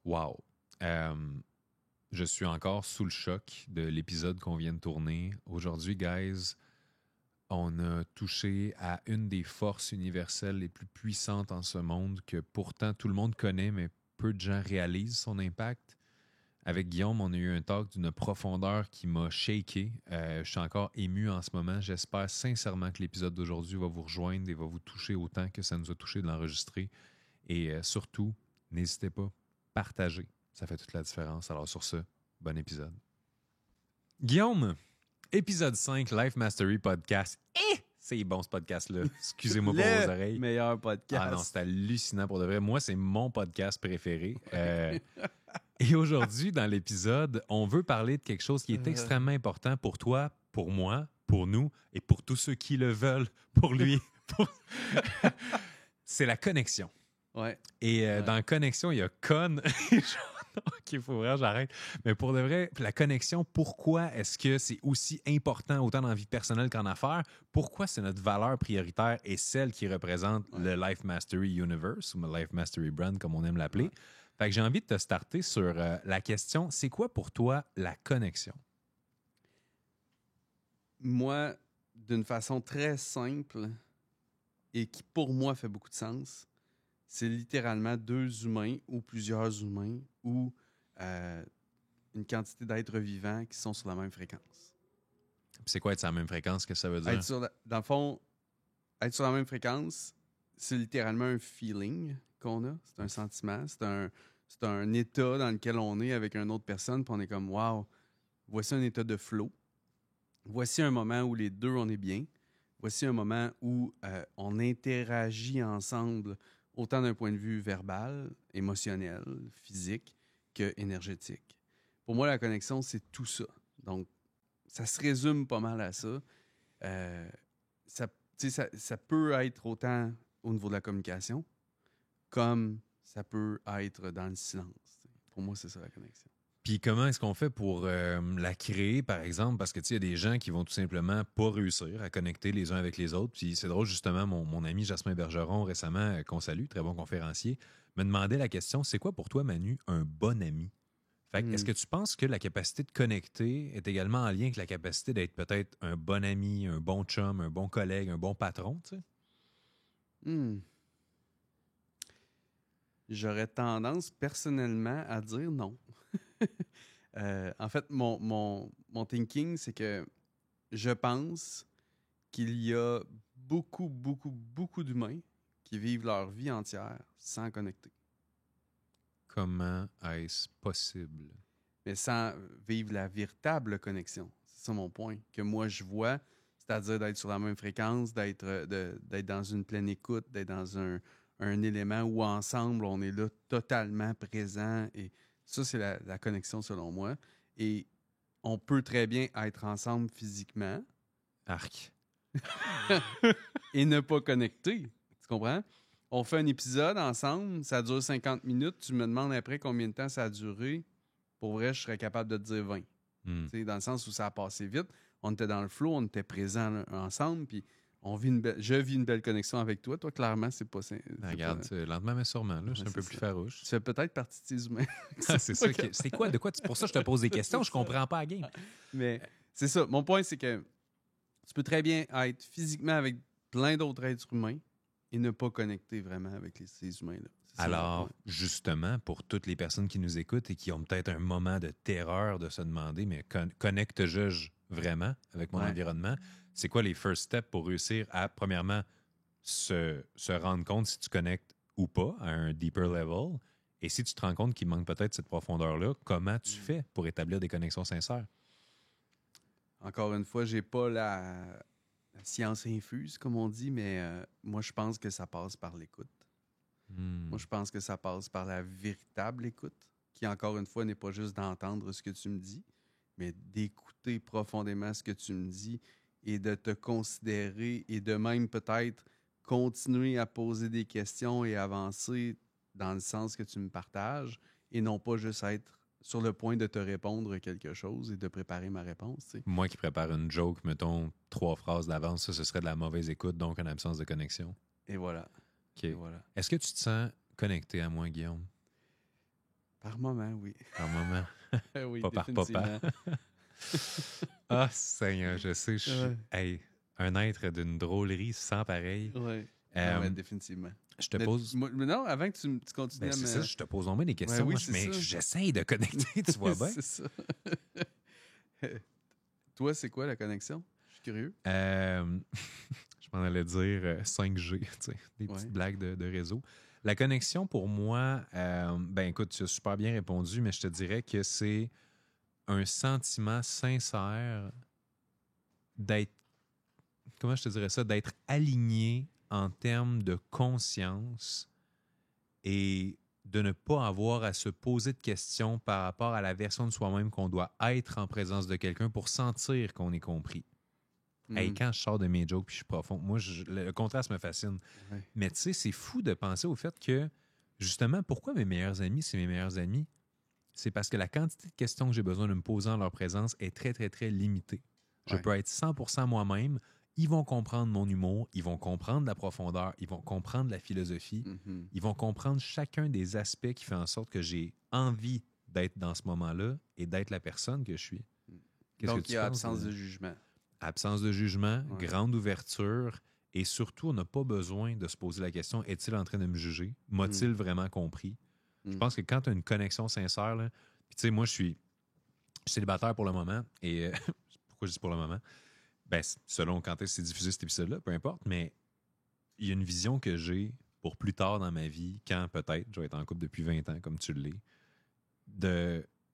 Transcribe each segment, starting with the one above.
Wow. Je suis encore sous le choc de l'épisode qu'on vient de tourner. Aujourd'hui, guys, on a touché à une des forces universelles les plus puissantes en ce monde que pourtant tout le monde connaît, mais peu de gens réalisent son impact. Avec Guillaume, on a eu un talk d'une profondeur qui m'a shaké. Je suis encore ému en ce moment. J'espère sincèrement que l'épisode d'aujourd'hui va vous rejoindre et va vous toucher autant que ça nous a touché de l'enregistrer. Et surtout, n'hésitez pas, partagez. Ça fait toute la différence. Alors sur ce, bon épisode. Guillaume, épisode 5, Life Mastery Podcast. C'est bon ce podcast-là. Excusez-moi pour vos oreilles. Le meilleur podcast. Ah non, c'est hallucinant pour de vrai. Moi, c'est mon podcast préféré. Et aujourd'hui, dans l'épisode, on veut parler de quelque chose qui est extrêmement important pour toi, pour moi, pour nous et pour tous ceux qui le veulent, pour lui. C'est la connexion. Ouais. Et dans la connexion, il y a con. OK, il faut vraiment j'arrête. Mais pour de vrai, la connexion, pourquoi est-ce que c'est aussi important autant dans la vie personnelle qu'en affaires? Pourquoi c'est notre valeur prioritaire et celle qui représente le Life Mastery Universe ou le Life Mastery Brand, comme on aime l'appeler? Fait que j'ai envie de te starter sur la question, c'est quoi pour toi la connexion? Moi, d'une façon très simple et qui pour moi fait beaucoup de sens, c'est littéralement deux humains ou plusieurs humains ou une quantité d'êtres vivants qui sont sur la même fréquence. Puis c'est quoi être sur la même fréquence? Qu'est-ce que ça veut dire? Dans le fond, être sur la même fréquence, c'est littéralement un feeling qu'on a. C'est un sentiment. C'est un état dans lequel on est avec une autre personne. Puis on est comme, wow, voici un état de flow. Voici un moment où les deux, on est bien. Voici un moment où on interagit ensemble, autant d'un point de vue verbal, émotionnel, physique, que énergétique. Pour moi, la connexion, c'est tout ça. Donc, ça se résume pas mal à ça. Ça peut être autant au niveau de la communication, comme ça peut être dans le silence. Pour moi, c'est ça la connexion. Puis comment est-ce qu'on fait pour la créer, par exemple? Parce que tu sais, il y a des gens qui vont tout simplement pas réussir à connecter les uns avec les autres. Puis c'est drôle, justement, mon ami Jasmin Bergeron, récemment, qu'on salue, très bon conférencier, me demandait la question, c'est quoi pour toi, Manu, un bon ami? Fait que, est-ce que tu penses que la capacité de connecter est également en lien avec la capacité d'être peut-être un bon ami, un bon chum, un bon collègue, un bon patron, tu sais? J'aurais tendance personnellement à dire non. En fait, mon thinking, c'est que je pense qu'il y a beaucoup, beaucoup, beaucoup d'humains qui vivent leur vie entière sans connecter. Comment est-ce possible? Mais sans vivre la véritable connexion. C'est ça mon point, que moi je vois, c'est-à-dire d'être sur la même fréquence, d'être dans une pleine écoute, d'être dans un élément où ensemble, on est là totalement présent. Et ça, c'est la connexion selon moi. Et on peut très bien être ensemble physiquement. Arc. Et ne pas connecter. Tu comprends? On fait un épisode ensemble, ça dure 50 minutes. Tu me demandes après combien de temps ça a duré. Pour vrai, je serais capable de te dire 20. Dans le sens où ça a passé vite. On était dans le flow, on était présents ensemble, puis je vis une belle connexion avec toi. Toi, clairement, c'est pas... Regarde, lentement mais sûrement, là, je suis un peu plus farouche. Tu fais peut-être partie de ces humains. C'est ça. C'est quoi? De quoi? Pour ça, je te pose des questions. Je comprends pas la game. Mais c'est ça. Mon point, c'est que tu peux très bien être physiquement avec plein d'autres êtres humains et ne pas connecter vraiment avec ces humains-là. Alors, justement, pour toutes les personnes qui nous écoutent et qui ont peut-être un moment de terreur de se demander, mais connecte-je vraiment avec mon environnement? C'est quoi les first steps pour réussir à, premièrement, se rendre compte si tu connectes ou pas à un deeper level? Et si tu te rends compte qu'il manque peut-être cette profondeur-là, comment tu fais pour établir des connexions sincères? Encore une fois, j'ai pas la science infuse, comme on dit, mais moi, je pense que ça passe par l'écoute. Moi, je pense que ça passe par la véritable écoute, qui, encore une fois, n'est pas juste d'entendre ce que tu me dis, mais d'écouter profondément ce que tu me dis et de te considérer et de même peut-être continuer à poser des questions et avancer dans le sens que tu me partages et non pas juste être sur le point de te répondre quelque chose et de préparer ma réponse. Tu sais. Moi qui prépare une joke, mettons 3 phrases d'avance, ça, ce serait de la mauvaise écoute, donc une absence de connexion. Et voilà. OK. Et voilà. Est-ce que tu te sens connecté à moi, Guillaume? Par moment, oui. Par moment. Oui, Pas par papa. Ah, Seigneur, je sais. Hey, un être d'une drôlerie sans pareil. Oui. Euh, définitivement. je te pose. Mais non, avant que tu continues Ben, à c'est me. ça, je te pose au moins des questions. Oui, Moi, c'est mais ça. j'essaye de connecter, tu vois bien. C'est ça. Toi, c'est quoi la connexion? Je suis curieux. Je m'en allais dire 5G, tu sais, des petites blagues de réseau. La connexion, pour moi, ben écoute, tu as super bien répondu, mais je te dirais que c'est un sentiment sincère d'être, comment je te dirais ça, d'être aligné en termes de conscience et de ne pas avoir à se poser de questions par rapport à la version de soi-même qu'on doit être en présence de quelqu'un pour sentir qu'on est compris. Hey, quand je sors de mes jokes puis je suis profond, moi, le contraste me fascine. Ouais. Mais tu sais, c'est fou de penser au fait que, justement, pourquoi mes meilleurs amis, c'est mes meilleurs amis? C'est parce que la quantité de questions que j'ai besoin de me poser en leur présence est très, très, très limitée. Je peux être 100% moi-même. Ils vont comprendre mon humour, ils vont comprendre la profondeur, ils vont comprendre la philosophie, ils vont comprendre chacun des aspects qui fait en sorte que j'ai envie d'être dans ce moment-là et d'être la personne que je suis. Donc, il y a absence de jugement. Absence de jugement, grande ouverture et surtout, on n'a pas besoin de se poser la question, est-il en train de me juger? M'a-t-il vraiment compris? Je pense que quand tu as une connexion sincère, là, puis tu sais, moi, je suis célibataire pour le moment et pourquoi je dis pour le moment? Ben, selon quand est-ce que c'est diffusé cet épisode-là, peu importe, mais il y a une vision que j'ai pour plus tard dans ma vie, quand peut-être, je vais être en couple depuis 20 ans, comme tu l'es,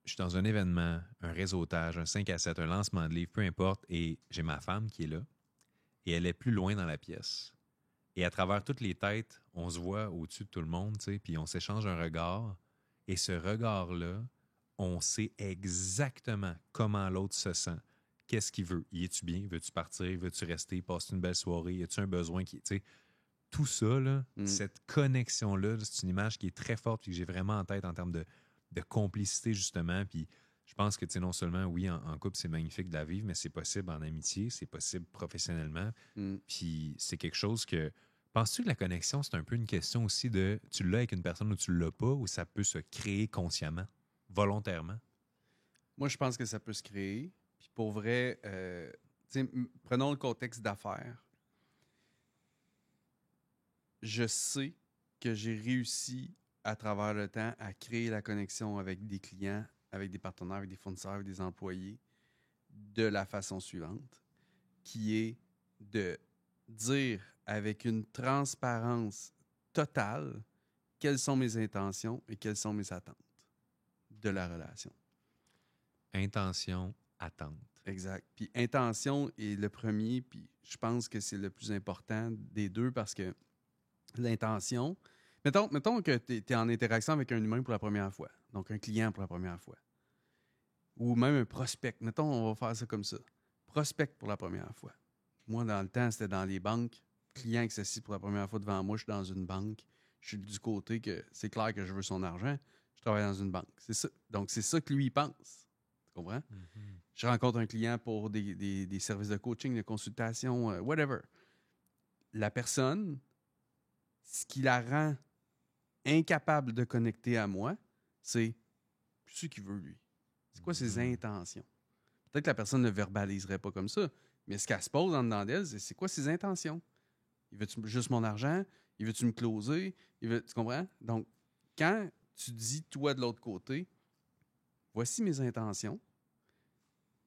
je suis dans un événement, un réseautage, un 5 à 7, un lancement de livre, peu importe, et j'ai ma femme qui est là, et elle est plus loin dans la pièce. Et à travers toutes les têtes, on se voit au-dessus de tout le monde, tu sais, puis on s'échange un regard, et ce regard-là, on sait exactement comment l'autre se sent. Qu'est-ce qu'il veut? Y es-tu bien? Veux-tu partir? Veux-tu rester? Passer une belle soirée? Y a-tu un besoin qui... Tu sais, tout ça, là, cette connexion-là, c'est une image qui est très forte et que j'ai vraiment en tête en termes de complicité, justement. Puis je pense que, tu sais, non seulement, oui, en couple, c'est magnifique de la vivre, mais c'est possible en amitié, c'est possible professionnellement. Puis c'est quelque chose que... Penses-tu que la connexion, c'est un peu une question aussi de tu l'as avec une personne ou tu l'as pas, ou ça peut se créer consciemment, volontairement? Moi, je pense que ça peut se créer. Puis pour vrai, prenons le contexte d'affaires. Je sais que j'ai réussi à travers le temps à créer la connexion avec des clients, avec des partenaires, avec des fournisseurs, avec des employés de la façon suivante, qui est de dire avec une transparence totale quelles sont mes intentions et quelles sont mes attentes de la relation. Intention, attente. Exact. Puis intention est le premier, puis je pense que c'est le plus important des deux parce que l'intention... Mettons que tu es en interaction avec un humain pour la première fois, donc un client pour la première fois, ou même un prospect. Mettons, on va faire ça comme ça. Prospect pour la première fois. Moi, dans le temps, c'était dans les banques. Client qui s'assit pour la première fois devant moi, je suis dans une banque. Je suis du côté que c'est clair que je veux son argent. Je travaille dans une banque. C'est ça. Donc, c'est ça que lui pense. Tu comprends? Mm-hmm. Je rencontre un client pour des services de coaching, de consultation, whatever. La personne, ce qui la rend incapable de connecter à moi, c'est ce qu'il veut, lui. C'est quoi ses intentions? Peut-être que la personne ne verbaliserait pas comme ça, mais ce qu'elle se pose en dedans d'elle, c'est quoi ses intentions? Il veut-tu juste mon argent? Il veut-tu me closer? Tu comprends? Donc, quand tu dis, toi, de l'autre côté, voici mes intentions,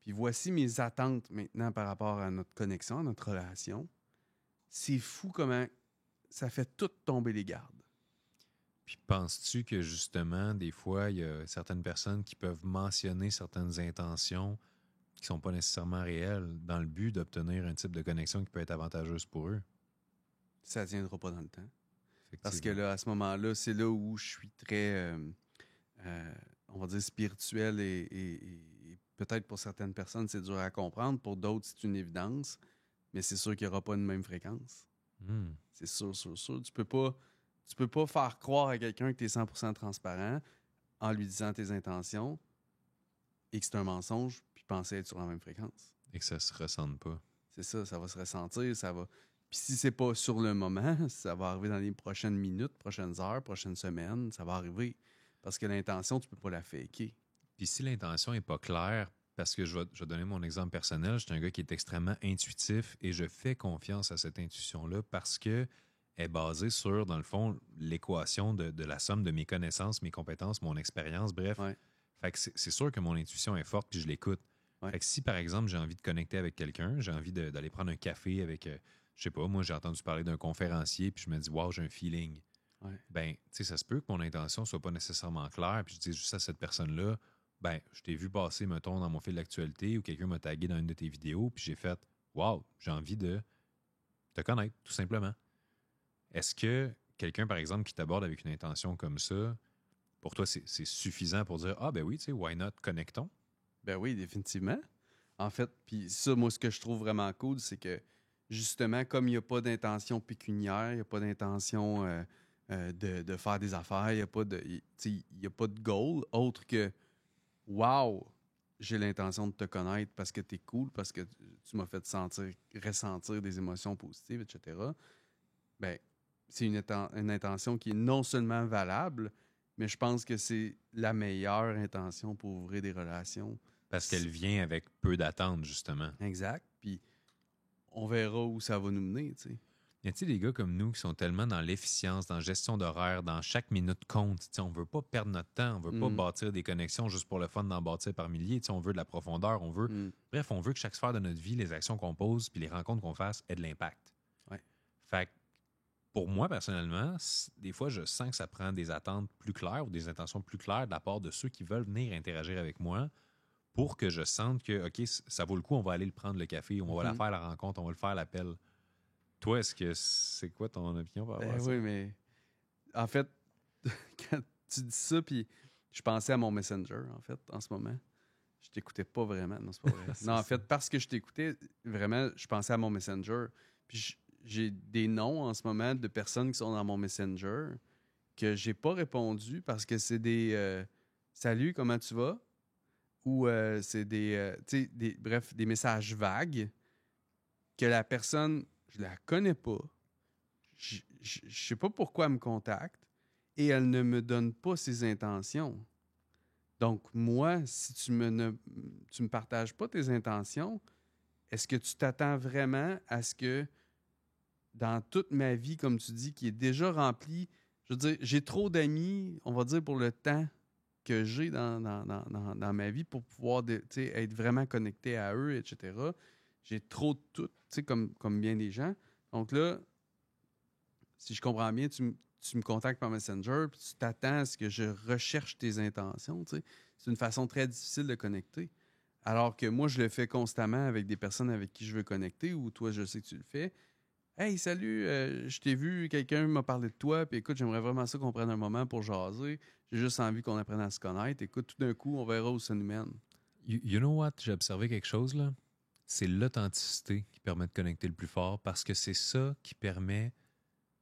puis voici mes attentes maintenant par rapport à notre connexion, à notre relation, c'est fou comment ça fait tout tomber les gardes. Puis penses-tu que justement, des fois, il y a certaines personnes qui peuvent mentionner certaines intentions qui ne sont pas nécessairement réelles dans le but d'obtenir un type de connexion qui peut être avantageuse pour eux? Ça ne tiendra pas dans le temps. Parce que là, à ce moment-là, c'est là où je suis très, on va dire, spirituel et peut-être pour certaines personnes, c'est dur à comprendre. Pour d'autres, c'est une évidence. Mais c'est sûr qu'il n'y aura pas une même fréquence. C'est sûr. Tu peux pas faire croire à quelqu'un que tu es 100% transparent en lui disant tes intentions et que c'est un mensonge, puis penser être sur la même fréquence. Et que ça se ressente pas. C'est ça va se ressentir, ça va... Puis si c'est pas sur le moment, ça va arriver dans les prochaines minutes, prochaines heures, prochaines semaines, ça va arriver. Parce que l'intention, tu peux pas la faker. Puis si l'intention n'est pas claire, parce que je vais donner mon exemple personnel, je suis un gars qui est extrêmement intuitif et je fais confiance à cette intuition-là parce que est basée sur, dans le fond, l'équation de la somme de mes connaissances, mes compétences, mon expérience, bref. Ouais. Fait que c'est sûr que mon intuition est forte puis je l'écoute. Ouais. Fait que si, par exemple, j'ai envie de connecter avec quelqu'un, j'ai envie d'aller prendre un café avec, je sais pas, moi, j'ai entendu parler d'un conférencier puis je me dis, wow, j'ai un feeling. Ouais. Ben, tu sais, ça se peut que mon intention soit pas nécessairement claire puis je dis juste à cette personne-là, ben, je t'ai vu passer, mettons, dans mon fil d'actualité ou quelqu'un m'a tagué dans une de tes vidéos puis j'ai fait, wow, j'ai envie de te connaître, tout simplement. Est-ce que quelqu'un, par exemple, qui t'aborde avec une intention comme ça, pour toi, c'est suffisant pour dire « Ah, ben oui, tu sais, why not, connectons? » Ben oui, définitivement. En fait, puis ça, moi, ce que je trouve vraiment cool, c'est que, justement, comme il n'y a pas d'intention pécuniaire, il n'y a pas d'intention de faire des affaires, il n'y a pas de goal autre que « Wow, j'ai l'intention de te connaître parce que tu es cool, parce que tu m'as fait ressentir des émotions positives, etc. » Ben, c'est une intention qui est non seulement valable, mais je pense que c'est la meilleure intention pour ouvrir des relations. Parce qu'elle vient avec peu d'attente, justement. Exact. Puis on verra où ça va nous mener, tu sais. Y a-t-il des gars comme nous qui sont tellement dans l'efficience, dans la gestion d'horaire, dans chaque minute compte? T'sais, on veut pas perdre notre temps, on veut pas bâtir des connexions juste pour le fun d'en bâtir par milliers. T'sais, on veut de la profondeur, on veut... Bref, on veut que chaque sphère de notre vie, les actions qu'on pose puis les rencontres qu'on fasse aient de l'impact. Ouais. Fait que pour moi, personnellement, des fois, je sens que ça prend des attentes plus claires ou des intentions plus claires de la part de ceux qui veulent venir interagir avec moi pour que je sente que, OK, ça vaut le coup, on va aller le prendre le café, on va la faire la rencontre, on va le faire l'appel. Toi, est-ce que c'est quoi ton opinion par rapport à ça? Oui, mais en fait, quand tu dis ça, puis je pensais à mon Messenger, en fait, en ce moment. Je t'écoutais pas vraiment. Non, c'est pas vrai. Non, en fait, parce que je t'écoutais, vraiment, je pensais à mon Messenger. Puis j'ai des noms en ce moment de personnes qui sont dans mon Messenger que j'ai pas répondu parce que c'est des salut, comment tu vas? Ou c'est bref, des messages vagues que la personne, je la connais pas. Je sais pas pourquoi elle me contacte et elle ne me donne pas ses intentions. Donc, moi, si tu me partages pas tes intentions, est-ce que tu t'attends vraiment à ce que dans toute ma vie, comme tu dis, qui est déjà remplie, je veux dire, j'ai trop d'amis, on va dire, pour le temps que j'ai dans ma vie pour pouvoir être vraiment connecté à eux, etc. J'ai trop de tout, comme bien des gens. Donc là, si je comprends bien, tu me contactes par Messenger, puis tu t'attends à ce que je recherche tes intentions. C'est une façon très difficile de connecter. Alors que moi, je le fais constamment avec des personnes avec qui je veux connecter, ou toi, je sais que tu le fais. Hey, salut, je t'ai vu, quelqu'un m'a parlé de toi, puis écoute, j'aimerais vraiment ça qu'on prenne un moment pour jaser. J'ai juste envie qu'on apprenne à se connaître. Écoute, tout d'un coup, on verra où ça nous mène. You know what? J'ai observé quelque chose, là. C'est l'authenticité qui permet de connecter le plus fort parce que c'est ça qui permet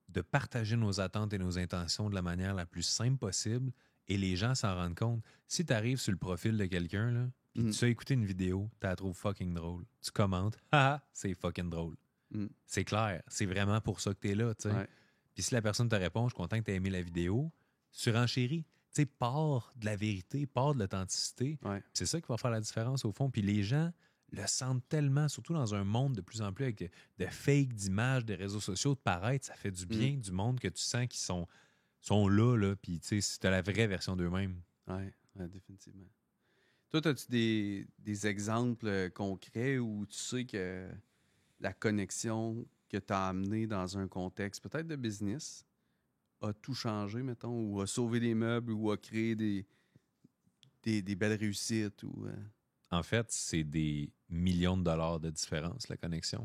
de partager nos attentes et nos intentions de la manière la plus simple possible et les gens s'en rendent compte. Si tu arrives sur le profil de quelqu'un, là, puis tu as écouté une vidéo, tu la trouves fucking drôle. Tu commentes, haha, c'est fucking drôle. C'est clair, c'est vraiment pour ça que tu es là. Ouais. Puis si la personne te répond, je suis content que tu aies aimé la vidéo, surenchéris. Tu sais, part de la vérité, part de l'authenticité. Ouais. C'est ça qui va faire la différence au fond. Puis les gens le sentent tellement, surtout dans un monde de plus en plus avec de fake, d'images, des réseaux sociaux, de paraître, ça fait du bien du monde que tu sens qu'ils sont là, puis tu sais, c'est la vraie version d'eux-mêmes. Oui, définitivement. Toi, as-tu des exemples concrets où tu sais que la connexion que tu as amenée dans un contexte peut-être de business a tout changé, mettons, ou a sauvé des meubles, ou a créé des belles réussites? Ou, En fait, c'est des millions de dollars de différence, la connexion.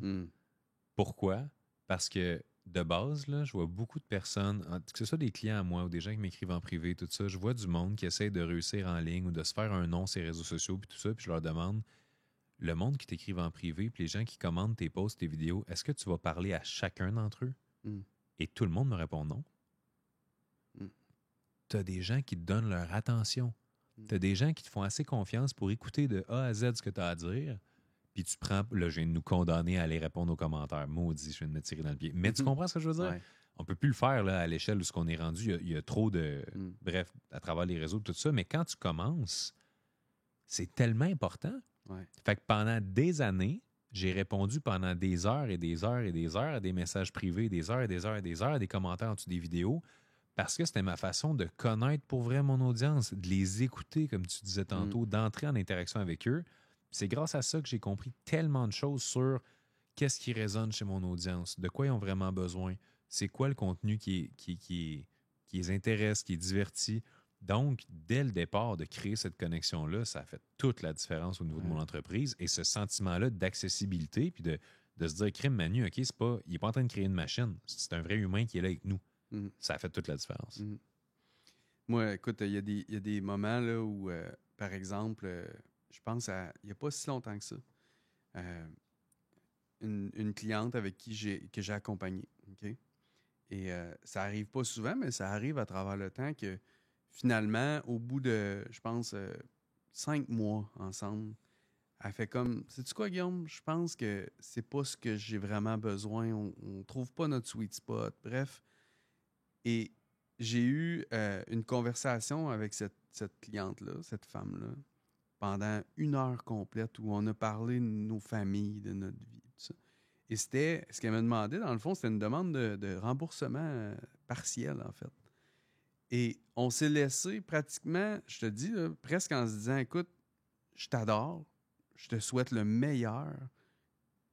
Pourquoi? Parce que de base, là, je vois beaucoup de personnes, que ce soit des clients à moi ou des gens qui m'écrivent en privé, tout ça, je vois du monde qui essaie de réussir en ligne ou de se faire un nom sur les réseaux sociaux, puis tout ça, puis je leur demande, le monde qui t'écrive en privé, puis les gens qui commandent tes posts, tes vidéos, est-ce que tu vas parler à chacun d'entre eux? Et tout le monde me répond non. Tu as des gens qui te donnent leur attention. Tu as des gens qui te font assez confiance pour écouter de A à Z ce que tu as à dire, puis tu prends, là, je viens de nous condamner à aller répondre aux commentaires. Maudit, je viens de me tirer dans le pied. Mais tu comprends ce que je veux dire? Ouais. On peut plus le faire là, à l'échelle où ce qu'on est rendu. Il y a trop de... Bref, à travers les réseaux, tout ça. Mais quand tu commences, c'est tellement important. Ouais. Fait que pendant des années, j'ai répondu pendant des heures et des heures et des heures à des messages privés, des heures et des heures et des heures, à des commentaires en dessous des vidéos, parce que c'était ma façon de connaître pour vrai mon audience, de les écouter, comme tu disais tantôt, d'entrer en interaction avec eux. C'est grâce à ça que j'ai compris tellement de choses sur qu'est-ce qui résonne chez mon audience, de quoi ils ont vraiment besoin, c'est quoi le contenu qui les intéresse, qui est diverti. Donc, dès le départ, de créer cette connexion-là, ça a fait toute la différence au niveau de mon entreprise. Et ce sentiment-là d'accessibilité, puis de se dire, crime Manu, OK, il n'est pas en train de créer une machine, c'est un vrai humain qui est là avec nous. Ça a fait toute la différence. Moi, écoute, il y a des moments là, où, par exemple, je pense il n'y a pas si longtemps que ça, une cliente avec que j'ai accompagné. OK? Et ça arrive pas souvent, mais ça arrive à travers le temps que finalement, au bout de, je pense, 5 mois ensemble, elle fait comme, sais-tu quoi, Guillaume? Je pense que c'est pas ce que j'ai vraiment besoin. On trouve pas notre sweet spot. Bref. Et j'ai eu une conversation avec cette cliente-là, cette femme-là, pendant 1 heure complète où on a parlé de nos familles, de notre vie, tout ça. Et c'était, ce qu'elle m'a demandé, dans le fond, c'était une demande de remboursement partiel, en fait. Et on s'est laissé pratiquement, je te dis, là, presque en se disant, écoute, je t'adore, je te souhaite le meilleur.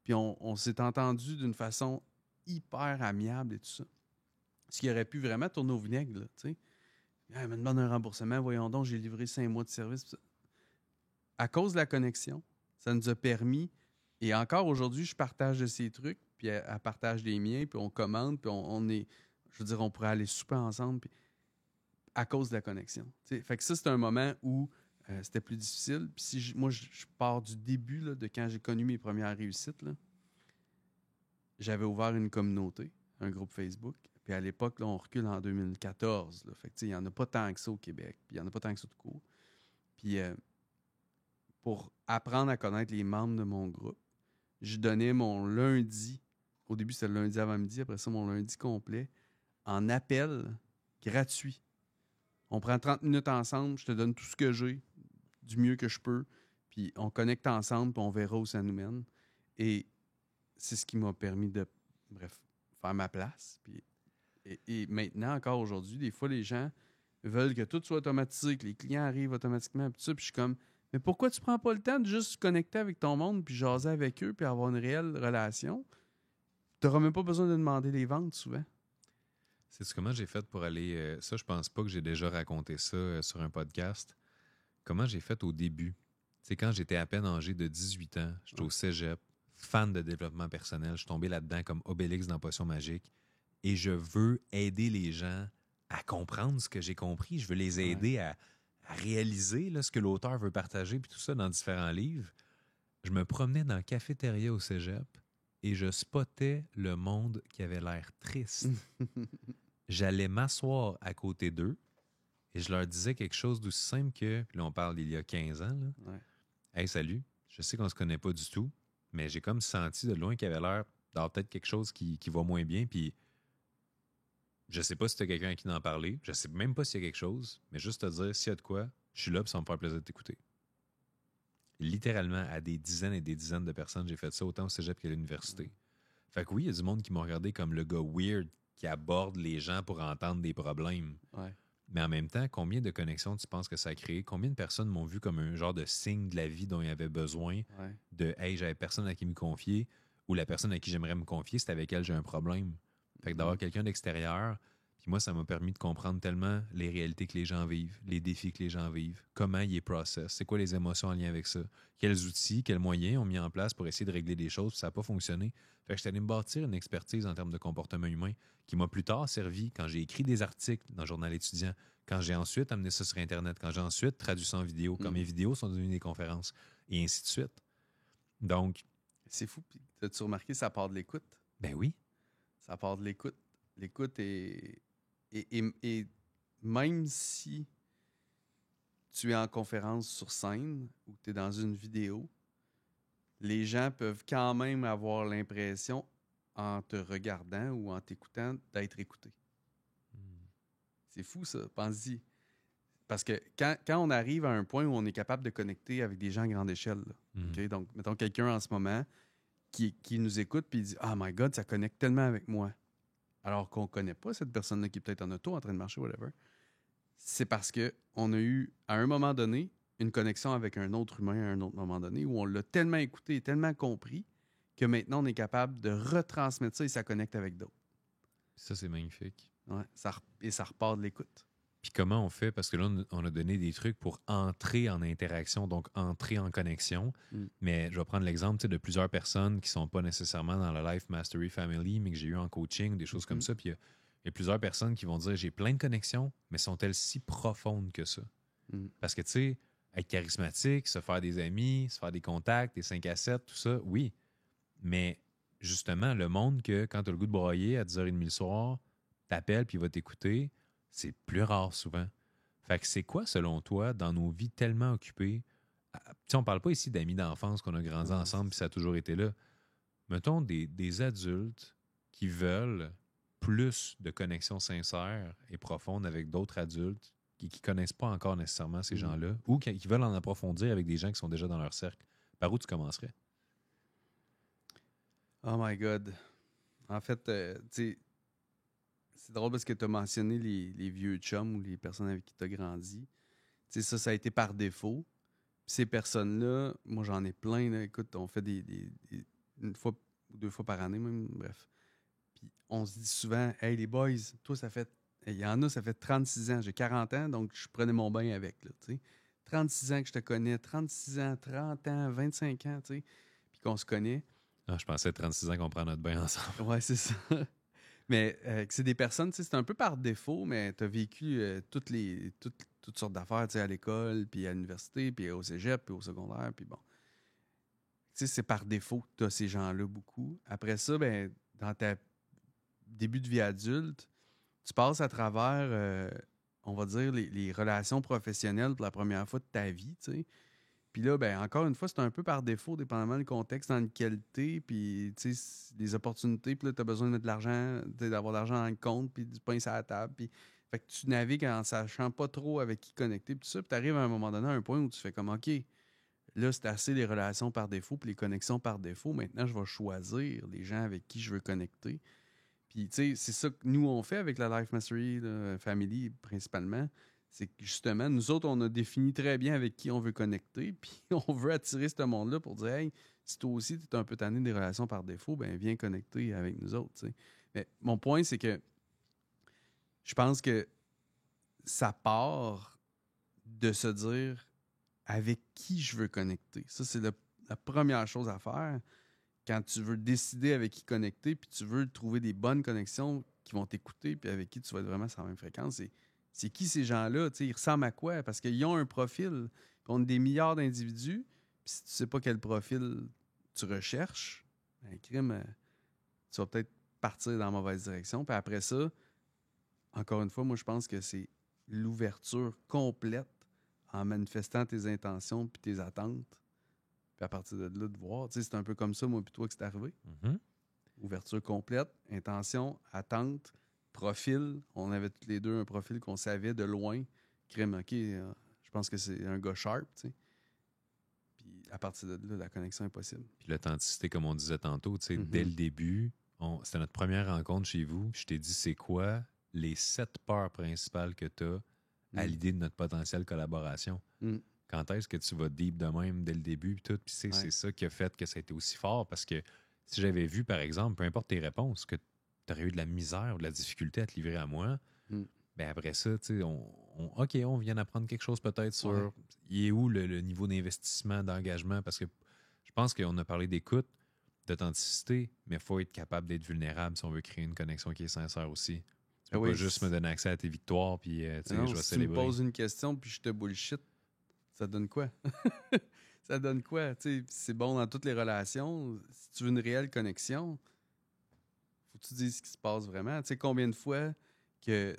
Puis on s'est entendu d'une façon hyper amiable et tout ça. Ce qui aurait pu vraiment tourner au vinaigre, là, tu sais. Elle me demande un remboursement, voyons donc, j'ai livré 5 mois de service. À cause de la connexion, ça nous a permis, et encore aujourd'hui, je partage de ces trucs, puis elle partage des miens, puis on commande, puis on est, je veux dire, on pourrait aller souper ensemble, puis à cause de la connexion. T'sais. Fait que ça, c'est un moment où c'était plus difficile. Puis si moi, je pars du début là, de quand j'ai connu mes premières réussites, là, j'avais ouvert une communauté, un groupe Facebook. Puis à l'époque, là, on recule en 2014. Là. Fait que, il n'y en a pas tant que ça au Québec. Puis il n'y en a pas tant que ça tout court. Puis pour apprendre à connaître les membres de mon groupe, je donnais mon lundi. Au début, c'était le lundi avant midi. Après ça, mon lundi complet en appel gratuit. On prend 30 minutes ensemble. Je te donne tout ce que j'ai, du mieux que je peux. Puis on connecte ensemble, puis on verra où ça nous mène. Et c'est ce qui m'a permis de, bref, faire ma place. Puis, et maintenant, encore aujourd'hui, des fois, les gens veulent que tout soit automatisé, que les clients arrivent automatiquement, puis tout ça. Puis je suis comme, mais pourquoi tu prends pas le temps de juste se connecter avec ton monde, puis jaser avec eux, puis avoir une réelle relation? Tu n'auras même pas besoin de demander les ventes, souvent. Sais-tu comment j'ai fait pour aller... ça, je pense pas que j'ai déjà raconté ça sur un podcast. Comment j'ai fait au début? C'est quand j'étais à peine âgé de 18 ans, j'étais au cégep, fan de développement personnel, je suis tombé là-dedans comme Obélix dans Potion Magique, et je veux aider les gens à comprendre ce que j'ai compris. Je veux les aider à réaliser là, ce que l'auteur veut partager, puis tout ça dans différents livres. Je me promenais dans la cafétéria au cégep et je spottais le monde qui avait l'air triste. J'allais m'asseoir à côté d'eux et je leur disais quelque chose d'aussi simple que, puis là on parle d'il y a 15 ans, là. Ouais. Hey, salut, je sais qu'on se connaît pas du tout, mais j'ai comme senti de loin qu'il y avait l'air d'avoir peut-être quelque chose qui va moins bien, puis je sais pas si t'as quelqu'un à qui en parler, je sais même pas s'il y a quelque chose, mais juste te dire, s'il y a de quoi, je suis là, puis ça va me faire plaisir de t'écouter. Littéralement, à des dizaines et des dizaines de personnes, j'ai fait ça autant au cégep qu'à l'université. Fait que oui, il y a du monde qui m'a regardé comme le gars weird qui aborde les gens pour entendre des problèmes. Ouais. Mais en même temps, combien de connexions tu penses que ça a créé? Combien de personnes m'ont vu comme un genre de signe de la vie dont il y avait besoin? Ouais. De « Hey, j'avais personne à qui me confier » ou la personne à qui j'aimerais me confier, c'est avec elle j'ai un problème. Fait que d'avoir quelqu'un d'extérieur, puis moi, ça m'a permis de comprendre tellement les réalités que les gens vivent, les défis que les gens vivent, comment ils les processent, c'est quoi les émotions en lien avec ça, quels outils, quels moyens ont mis en place pour essayer de régler des choses, puis ça n'a pas fonctionné. Fait que j'étais allé me bâtir une expertise en termes de comportement humain qui m'a plus tard servi quand j'ai écrit des articles dans le journal étudiant, quand j'ai ensuite amené ça sur Internet, quand j'ai ensuite traduit ça en vidéo, quand mes vidéos sont devenues des conférences, et ainsi de suite. Donc... C'est fou. As-tu remarqué, ça part de l'écoute? Ben oui. Ça part de l'écoute. L'écoute est... Et même si tu es en conférence sur scène ou tu es dans une vidéo, les gens peuvent quand même avoir l'impression, en te regardant ou en t'écoutant, d'être écouté. C'est fou, ça. Pense-y. Parce que quand on arrive à un point où on est capable de connecter avec des gens à grande échelle, là, OK? Donc, mettons quelqu'un en ce moment qui nous écoute et dit « Oh my God, ça connecte tellement avec moi. » Alors qu'on ne connaît pas cette personne-là qui est peut-être en auto, en train de marcher, whatever. C'est parce qu'on a eu, à un moment donné, une connexion avec un autre humain à un autre moment donné où on l'a tellement écouté, tellement compris que maintenant, on est capable de retransmettre ça et ça connecte avec d'autres. Ça, c'est magnifique. Ouais, et ça repart de l'écoute. Puis comment on fait? Parce que là, on a donné des trucs pour entrer en interaction, donc entrer en connexion. Mais je vais prendre l'exemple de plusieurs personnes qui ne sont pas nécessairement dans la Life Mastery Family, mais que j'ai eu en coaching, des choses comme ça. Puis il y a plusieurs personnes qui vont dire, j'ai plein de connexions, mais sont-elles si profondes que ça? Parce que, tu sais, être charismatique, se faire des amis, se faire des contacts, des 5 à 7, tout ça, oui. Mais justement, le monde que quand tu as le goût de broyer à 10h30 le soir, t'appelles puis il va t'écouter, c'est plus rare souvent. Fait que c'est quoi, selon toi, dans nos vies tellement occupées? On parle pas ici d'amis d'enfance qu'on a grandi ensemble puis ça a toujours été là. Mettons des adultes qui veulent plus de connexions sincères et profondes avec d'autres adultes qui ne connaissent pas encore nécessairement ces gens-là ou qui veulent en approfondir avec des gens qui sont déjà dans leur cercle. Par où tu commencerais? Oh my God. En fait, tu sais, c'est drôle parce que tu as mentionné les vieux chums ou les personnes avec qui tu as grandi. Tu sais, ça a été par défaut. Puis ces personnes-là, moi, j'en ai plein. Là. Écoute, on fait une fois ou 2 fois par année, même, bref. Puis on se dit souvent, « Hey, les boys, toi, ça fait... » Il y en a, ça fait 36 ans. J'ai 40 ans, donc je prenais mon bain avec, là, tu sais. 36 ans que je te connais, 36 ans, 30 ans, 25 ans, tu sais, puis qu'on se connaît. Ah, je pensais 36 ans qu'on prend notre bain ensemble. Ouais, c'est ça. Mais c'est des personnes, tu sais, c'est un peu par défaut, mais tu as vécu toutes sortes d'affaires, tu sais, à l'école, puis à l'université, puis au cégep, puis au secondaire, puis bon. Tu sais, c'est par défaut que tu as ces gens-là beaucoup. Après ça, ben, dans ta début de vie adulte, tu passes à travers, on va dire, les relations professionnelles pour la première fois de ta vie, tu sais. Puis là, ben, encore une fois, c'est un peu par défaut, dépendamment du contexte dans lequel t'es, puis, tu sais, des opportunités, puis là, t'as besoin de mettre de l'argent, d'avoir de l'argent dans le compte, puis du pain sur la table, puis... Fait que tu navigues en sachant pas trop avec qui connecter, puis tout ça, puis t'arrives à un moment donné à un point où tu fais comme, OK, là, c'est assez les relations par défaut, puis les connexions par défaut. Maintenant, je vais choisir les gens avec qui je veux connecter. Puis, tu sais, c'est ça que nous, on fait avec la Life Mastery Family, principalement. C'est que, justement, nous autres, on a défini très bien avec qui on veut connecter, puis on veut attirer ce monde-là pour dire « Hey, si toi aussi, tu es un peu tanné des relations par défaut, ben viens connecter avec nous autres. » t'sais. Mais mon point, c'est que je pense que ça part de se dire avec qui je veux connecter. Ça, c'est la première chose à faire quand tu veux décider avec qui connecter, puis tu veux trouver des bonnes connexions qui vont t'écouter, puis avec qui tu vas être vraiment sur la même fréquence. C'est qui ces gens-là? Ils ressemblent à quoi? Parce qu'ils ont un profil. On a des milliards d'individus. Puis si tu sais pas quel profil tu recherches, un crime, tu vas peut-être partir dans la mauvaise direction. Puis après ça, encore une fois, moi, je pense que c'est l'ouverture complète en manifestant tes intentions puis tes attentes. Puis à partir de là, de voir. C'est un peu comme ça, moi, puis toi, que c'est arrivé. Ouverture complète, intention, attente, profil. On avait tous les deux un profil qu'on savait de loin. Crème, OK, je pense que c'est un gars sharp, tu sais. Puis à partir de là, la connexion est possible. Puis l'authenticité, comme on disait tantôt, tu sais, dès le début, c'était notre première rencontre chez vous. Je t'ai dit, c'est quoi les 7 peurs principales que tu as à l'idée de notre potentielle collaboration? Quand est-ce que tu vas deep de même dès le début? Puis tout, puis c'est ça qui a fait que ça a été aussi fort, parce que si j'avais vu, par exemple, peu importe tes réponses, que tu aurais eu de la misère ou de la difficulté à te livrer à moi, ben après ça, tu sais, OK, on vient d'apprendre quelque chose peut-être sur il est où le niveau d'investissement, d'engagement, parce que je pense qu'on a parlé d'écoute, d'authenticité, mais il faut être capable d'être vulnérable si on veut créer une connexion qui est sincère aussi. Tu peux pas juste me donner accès à tes victoires, puis je vais célébrer. Si tu me poses une question, puis je te bullshit, ça donne quoi? Ça donne quoi? T'sais, c'est bon dans toutes les relations. Si tu veux une réelle connexion, faut que tu dises ce qui se passe vraiment. Tu sais, combien de fois que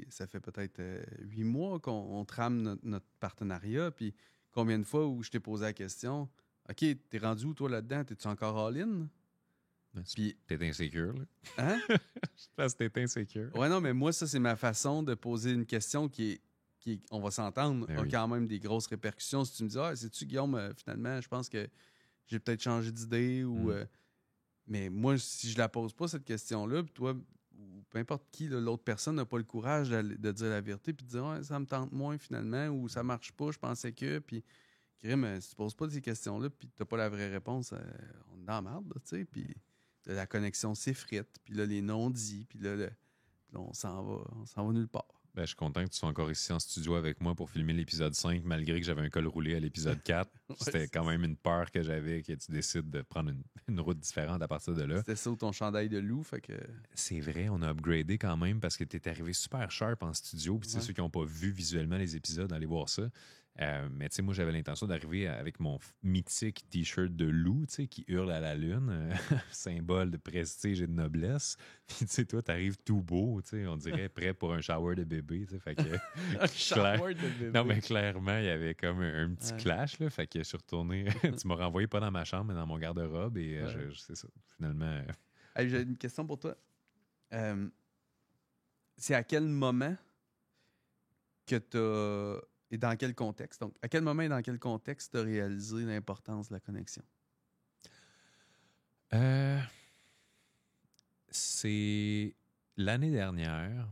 ça fait peut-être 8 mois qu'on trame notre partenariat, puis combien de fois où je t'ai posé la question, OK, t'es rendu où toi là-dedans? T'es-tu encore all-in? Puis, t'es insécure, là. hein? Je pense que t'es insécure. Ouais, non, mais moi, ça, c'est ma façon de poser une question on va s'entendre, Ben a oui. quand même des grosses répercussions. Si tu me dis, ah, sais-tu, Guillaume, finalement, je pense que j'ai peut-être changé d'idée ou. Mais moi, si je la pose pas, cette question-là, puis toi, ou peu importe qui, là, l'autre personne n'a pas le courage de dire la vérité, puis de dire, ouais, ça me tente moins finalement, ou ça marche pas, je pensais que, puis. Crime, si tu poses pas ces questions-là, puis t'as pas la vraie réponse, on est dans la merde, là, tu sais, puis la connexion s'effrite, puis là, les non-dits, puis là, on s'en va nulle part. Ben, je suis content que tu sois encore ici en studio avec moi pour filmer l'épisode 5, malgré que j'avais un col roulé à l'épisode 4. Ouais, C'était quand même une peur que j'avais que tu décides de prendre une route différente à partir de là. C'était ça ou ton chandail de loup, fait que. C'est vrai, on a upgradé quand même parce que tu es arrivé super sharp en studio. Puis, tu sais, ceux qui n'ont pas vu visuellement les épisodes, allez voir ça. Mais tu sais, moi, j'avais l'intention d'arriver avec mon mythique t-shirt de loup, tu sais, qui hurle à la lune, symbole de prestige et de noblesse. Puis, tu sais, toi, t'arrives tout beau, tu sais, on dirait prêt pour un shower de bébé, tu sais. Fait que, Un shower de bébé. non, mais clairement, il y avait comme un petit Ouais. clash, là. Fait que je suis retourné. Tu m'as renvoyé pas dans ma chambre, mais dans mon garde-robe. Et Ouais. c'est ça. Finalement. Hey, j'ai une question pour toi. C'est à quel moment que t'as. Et dans quel contexte? Donc, à quel moment et dans quel contexte t'as réalisé l'importance de la connexion? C'est l'année dernière,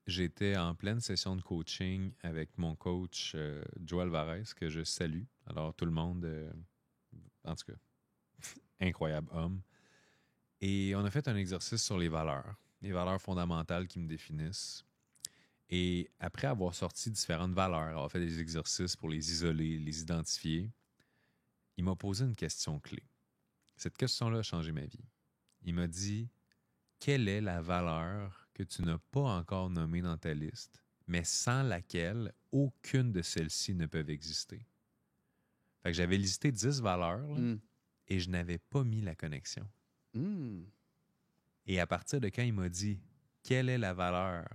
j'étais en pleine session de coaching avec mon coach Joe Alvarez, que je salue. Alors, tout le monde, en tout cas, incroyable homme. Et on a fait un exercice sur les valeurs fondamentales qui me définissent. Et après avoir sorti différentes valeurs, avoir fait des exercices pour les isoler, les identifier, il m'a posé une question clé. Cette question-là a changé ma vie. Il m'a dit, quelle est la valeur que tu n'as pas encore nommée dans ta liste, mais sans laquelle aucune de celles-ci ne peuvent exister? Fait que j'avais listé 10 valeurs là, et je n'avais pas mis la connexion. Et à partir de quand il m'a dit, quelle est la valeur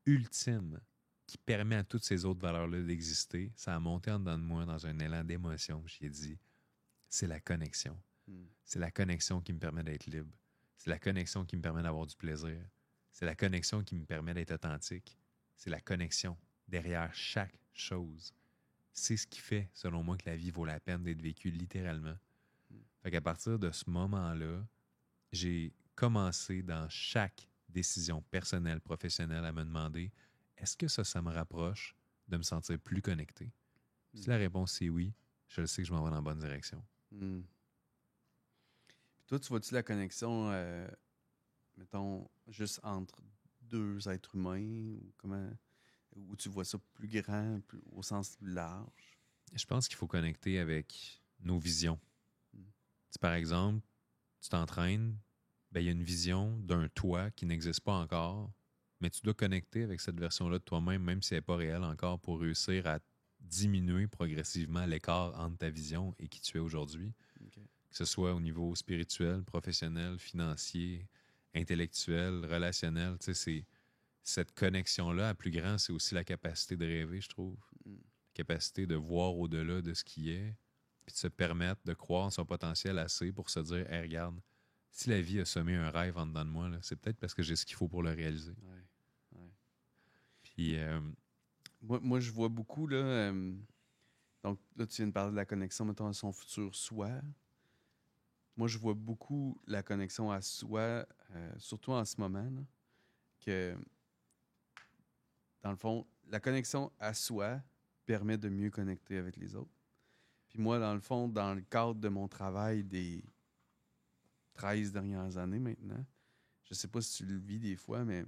ultime qui permet à toutes ces autres valeurs-là d'exister, ça a monté en dedans de moi dans un élan d'émotion. J'ai dit, c'est la connexion. C'est la connexion qui me permet d'être libre. C'est la connexion qui me permet d'avoir du plaisir. C'est la connexion qui me permet d'être authentique. C'est la connexion derrière chaque chose. C'est ce qui fait, selon moi, que la vie vaut la peine d'être vécue littéralement. Fait qu'à partir de ce moment-là, j'ai commencé dans chaque décision personnelle, professionnelle à me demander, est-ce que ça me rapproche de me sentir plus connecté? Si la réponse est oui, je le sais que je m'en vais dans la bonne direction. Puis toi, tu vois-tu la connexion, mettons, juste entre deux êtres humains ou comment, ou tu vois ça plus grand, au sens plus large? Je pense qu'il faut connecter avec nos visions. Si par exemple, tu t'entraînes, ben, il y a une vision d'un toi qui n'existe pas encore, mais tu dois connecter avec cette version-là de toi-même, même si elle n'est pas réelle encore, pour réussir à diminuer progressivement l'écart entre ta vision et qui tu es aujourd'hui. Okay. Que ce soit au niveau spirituel, professionnel, financier, intellectuel, relationnel. Tu sais, cette connexion-là, à plus grand, c'est aussi la capacité de rêver, je trouve. La capacité de voir au-delà de ce qui est, puis de se permettre de croire en son potentiel assez pour se dire, hey, regarde, si la vie a semé un rêve en dedans de moi, là, c'est peut-être parce que j'ai ce qu'il faut pour le réaliser. Ouais. Puis, moi, je vois beaucoup, là. Donc, là, tu viens de parler de la connexion, mettons, à son futur soi. Moi, je vois beaucoup la connexion à soi, surtout en ce moment, là, que, dans le fond, la connexion à soi permet de mieux connecter avec les autres. Puis moi, dans le fond, dans le cadre de mon travail des 13 dernières années maintenant, je sais pas si tu le vis des fois, mais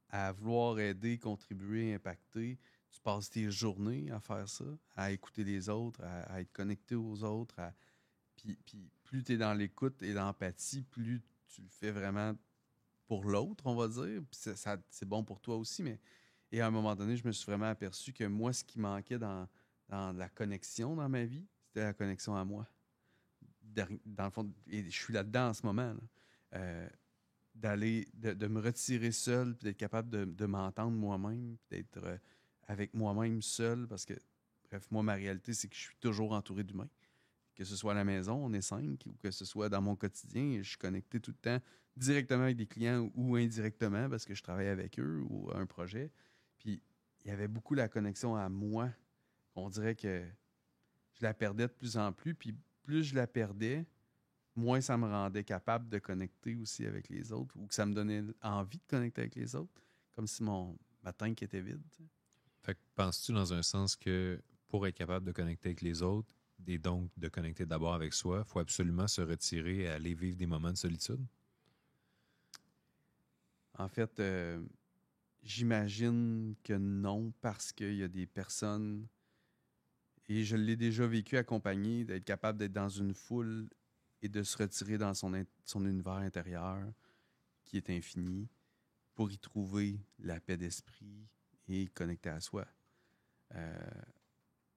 à vouloir aider, contribuer, impacter, tu passes tes journées à faire ça, à écouter les autres, à être connecté aux autres. Puis plus tu es dans l'écoute et l'empathie, plus tu le fais vraiment pour l'autre, on va dire. Puis c'est bon pour toi aussi, mais... Et à un moment donné, je me suis vraiment aperçu que moi, ce qui manquait dans la connexion dans ma vie, c'était la connexion à moi. Dans le fond, et je suis là-dedans en ce moment, là. De me retirer seul, puis d'être capable de m'entendre moi-même, puis d'être avec moi-même seul, parce que, bref, moi, ma réalité, c'est que je suis toujours entouré d'humains. que ce soit à la maison, on est 5, ou que ce soit dans mon quotidien, je suis connecté tout le temps directement avec des clients ou indirectement parce que je travaille avec eux ou à un projet. Puis il y avait beaucoup la connexion à moi. On dirait que je la perdais de plus en plus. Puis plus je la perdais, moins ça me rendait capable de connecter aussi avec les autres ou que ça me donnait envie de connecter avec les autres. Comme si ma tank était vide. Tu sais. Fait que penses-tu dans un sens que pour être capable de connecter avec les autres et donc de connecter d'abord avec soi, il faut absolument se retirer et aller vivre des moments de solitude? En fait, j'imagine que non, parce qu'il y a des personnes, et je l'ai déjà vécu accompagné, d'être capable d'être dans une foule et de se retirer dans son univers intérieur qui est infini pour y trouver la paix d'esprit et connecter à soi.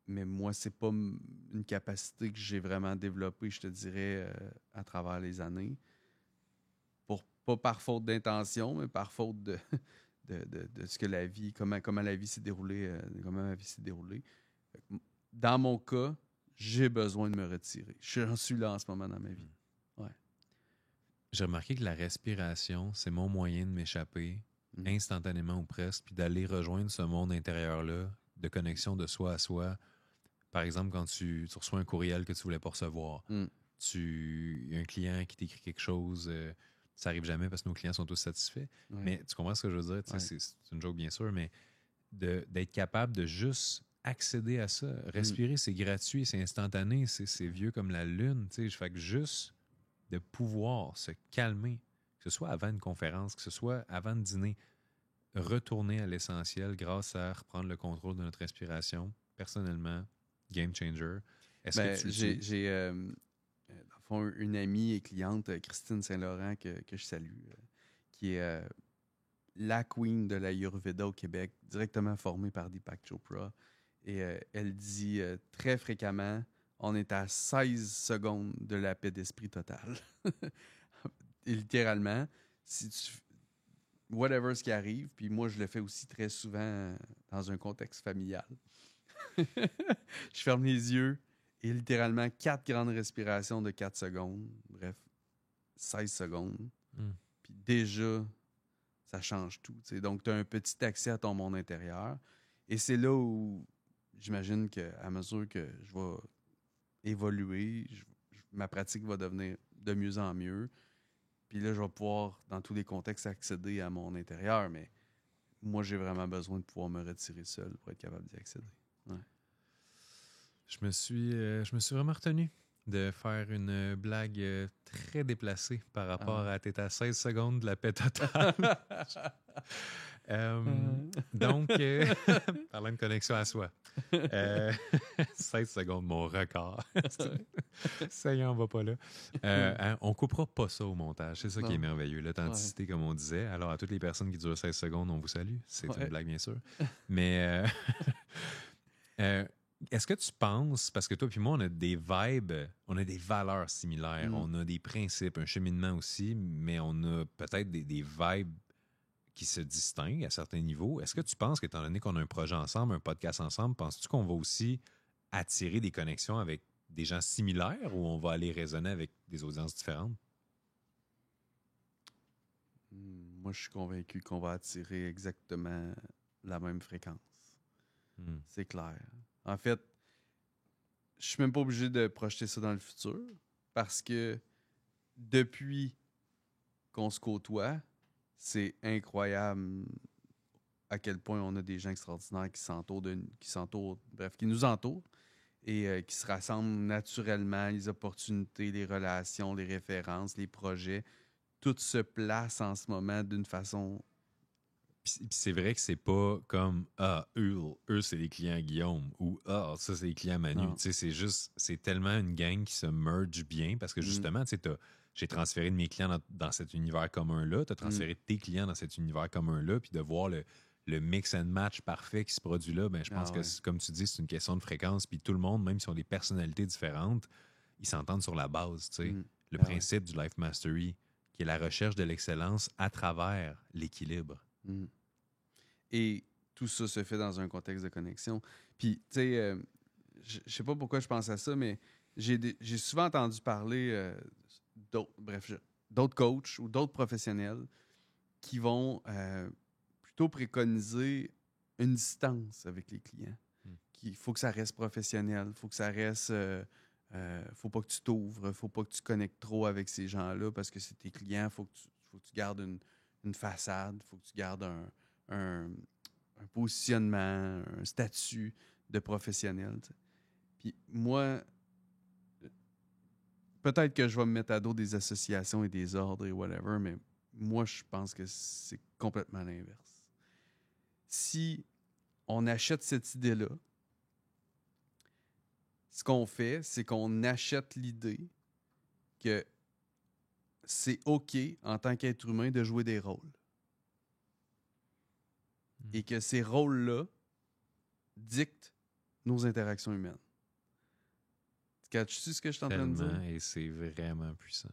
Mais moi, c'est pas une capacité que j'ai vraiment développée, je te dirais, à travers les années. Pas par faute d'intention, mais par faute de ce que la vie, comment la vie s'est déroulée, comment ma vie s'est déroulée. Dans mon cas, j'ai besoin de me retirer. J'en suis là en ce moment dans ma vie. Ouais. J'ai remarqué que la respiration, c'est mon moyen de m'échapper instantanément ou presque, puis d'aller rejoindre ce monde intérieur-là, de connexion de soi à soi. Par exemple, quand tu reçois un courriel que tu voulais pas recevoir, il y a un client qui t'écrit quelque chose, ça arrive jamais parce que nos clients sont tous satisfaits. Ouais. Mais tu comprends ce que je veux dire? Ouais. C'est une joke, bien sûr, mais d'être capable de juste accéder à ça. Respirer, c'est gratuit, c'est instantané, c'est vieux comme la lune. Fait que juste de pouvoir se calmer, que ce soit avant une conférence, que ce soit avant de dîner, retourner à l'essentiel grâce à reprendre le contrôle de notre respiration. Personnellement, game changer. Est-ce que tu j'ai dans le fond, une amie et cliente, Christine Saint-Laurent, que je salue, qui est la queen de l'Ayurveda au Québec, directement formée par Deepak Chopra. Et elle dit très fréquemment, on est à 16 secondes de la paix d'esprit totale. Et littéralement, si tu whatever ce qui arrive, puis moi je le fais aussi très souvent dans un contexte familial. Je ferme les yeux et littéralement 4 grandes respirations de 4 secondes. Bref, 16 secondes. Puis déjà, ça change tout. T'sais. Donc, tu as un petit accès à ton monde intérieur. Et c'est là où j'imagine qu'à mesure que je vais évoluer, ma pratique va devenir de mieux en mieux. Puis là, je vais pouvoir, dans tous les contextes, accéder à mon intérieur. Mais moi, j'ai vraiment besoin de pouvoir me retirer seul pour être capable d'y accéder. Ouais. Je me suis vraiment retenu de faire une blague très déplacée par rapport à t'es à 16 secondes de la paix totale. Donc, parlant de connexion à soi, 16 secondes, mon record. Ça y est, on va pas là. On coupera pas ça au montage. C'est ça qui est merveilleux. L'authenticité, comme on disait. Alors, à toutes les personnes qui durent 16 secondes, on vous salue. C'est une blague, bien sûr. Mais est-ce que tu penses, parce que toi et moi, on a des vibes, on a des valeurs similaires, on a des principes, un cheminement aussi, mais on a peut-être des vibes qui se distinguent à certains niveaux. Est-ce que tu penses qu'étant donné qu'on a un projet ensemble, un podcast ensemble, penses-tu qu'on va aussi attirer des connexions avec des gens similaires ou on va aller raisonner avec des audiences différentes? Moi, je suis convaincu qu'on va attirer exactement la même fréquence. C'est clair. En fait, je suis même pas obligé de projeter ça dans le futur parce que depuis qu'on se côtoie, c'est incroyable à quel point on a des gens extraordinaires qui nous entourent et qui se rassemblent naturellement, les opportunités, les relations, les références, les projets. Tout se place en ce moment d'une façon... Puis c'est vrai que c'est pas comme eux c'est les clients Guillaume ou ça c'est les clients Manu. C'est tellement une gang qui se merge bien parce que justement, j'ai transféré de mes clients dans cet univers commun-là, tu as transféré de tes clients dans cet univers commun-là, puis de voir le mix and match parfait qui se produit là, ben, je pense que, comme tu dis, c'est une question de fréquence, puis tout le monde, même s'ils ont des personnalités différentes, ils s'entendent sur la base. Le principe du Life Mastery, qui est la recherche de l'excellence à travers l'équilibre. Et tout ça se fait dans un contexte de connexion. Puis, tu sais, je sais pas pourquoi je pense à ça, mais j'ai souvent entendu parler d'autres coachs ou d'autres professionnels qui vont plutôt préconiser une distance avec les clients. Il faut que ça reste professionnel, il faut que ça reste... faut pas que tu t'ouvres, faut pas que tu connectes trop avec ces gens-là parce que c'est tes clients, faut que tu gardes une façade, faut que tu gardes un positionnement, un statut de professionnel. T'sais. Puis moi, peut-être que je vais me mettre à dos des associations et des ordres et whatever, mais moi, je pense que c'est complètement l'inverse. Si on achète cette idée-là, ce qu'on fait, c'est qu'on achète l'idée que c'est OK en tant qu'être humain de jouer des rôles. Et que ces rôles-là dictent nos interactions humaines. Tu sais ce que je suis en train de dire? Et c'est vraiment puissant.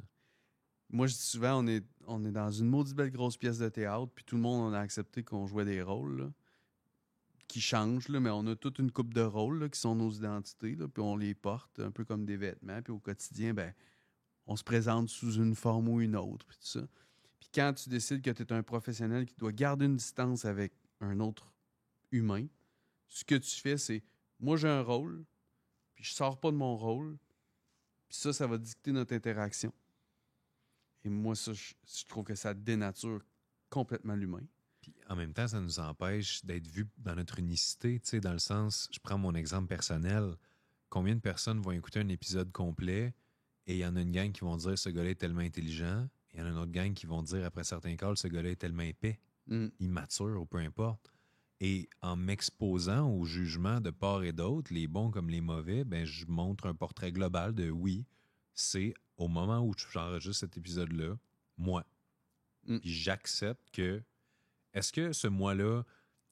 Moi, je dis souvent, on est dans une maudite belle grosse pièce de théâtre, puis tout le monde, on a accepté qu'on jouait des rôles, là, qui changent, là, mais on a toute une coupe de rôles là, qui sont nos identités, là, puis on les porte un peu comme des vêtements, puis au quotidien, ben, on se présente sous une forme ou une autre, puis tout ça. Puis quand tu décides que tu es un professionnel qui doit garder une distance avec un autre humain, ce que tu fais, c'est, moi j'ai un rôle, puis je sors pas de mon rôle, puis ça va dicter notre interaction. Et moi, ça, je trouve que ça dénature complètement l'humain. Puis en même temps, ça nous empêche d'être vus dans notre unicité, tu sais, dans le sens, je prends mon exemple personnel, combien de personnes vont écouter un épisode complet et il y en a une gang qui vont dire ce gars-là est tellement intelligent, et il y en a une autre gang qui vont dire après certains calls ce gars-là est tellement épais, immature ou peu importe. Et en m'exposant au jugement de part et d'autre, les bons comme les mauvais, ben je montre un portrait global de oui, c'est au moment où j'enregistre cet épisode-là, moi. Puis j'accepte que est-ce que ce mois-là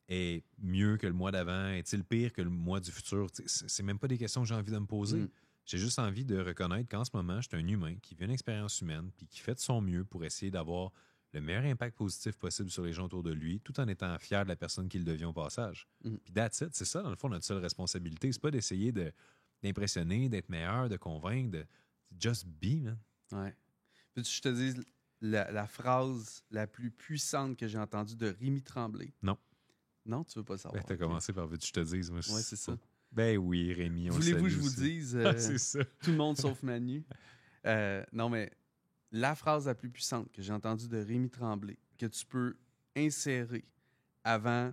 est mieux que le mois d'avant? Est-il pire que le mois du futur? C'est même pas des questions que j'ai envie de me poser. J'ai juste envie de reconnaître qu'en ce moment, je suis un humain qui vit une expérience humaine puis qui fait de son mieux pour essayer d'avoir le meilleur impact positif possible sur les gens autour de lui, tout en étant fier de la personne qu'il devient au passage. Puis that's it, c'est ça, dans le fond, notre seule responsabilité. C'est pas d'essayer d'impressionner, d'être meilleur, de convaincre, de just be, man. Ouais. Puis je te dis la phrase la plus puissante que j'ai entendue de Rémi Tremblay. Non. Non, tu veux pas le savoir. Ben, t'as commencé par veux-tu que je te dise. Moi, ouais, c'est ça. Ben oui, Rémi, on Voulez-vous que je aussi. vous dise c'est ça. tout le monde sauf Manu? Non, mais la phrase la plus puissante que j'ai entendue de Rémi Tremblay, que tu peux insérer avant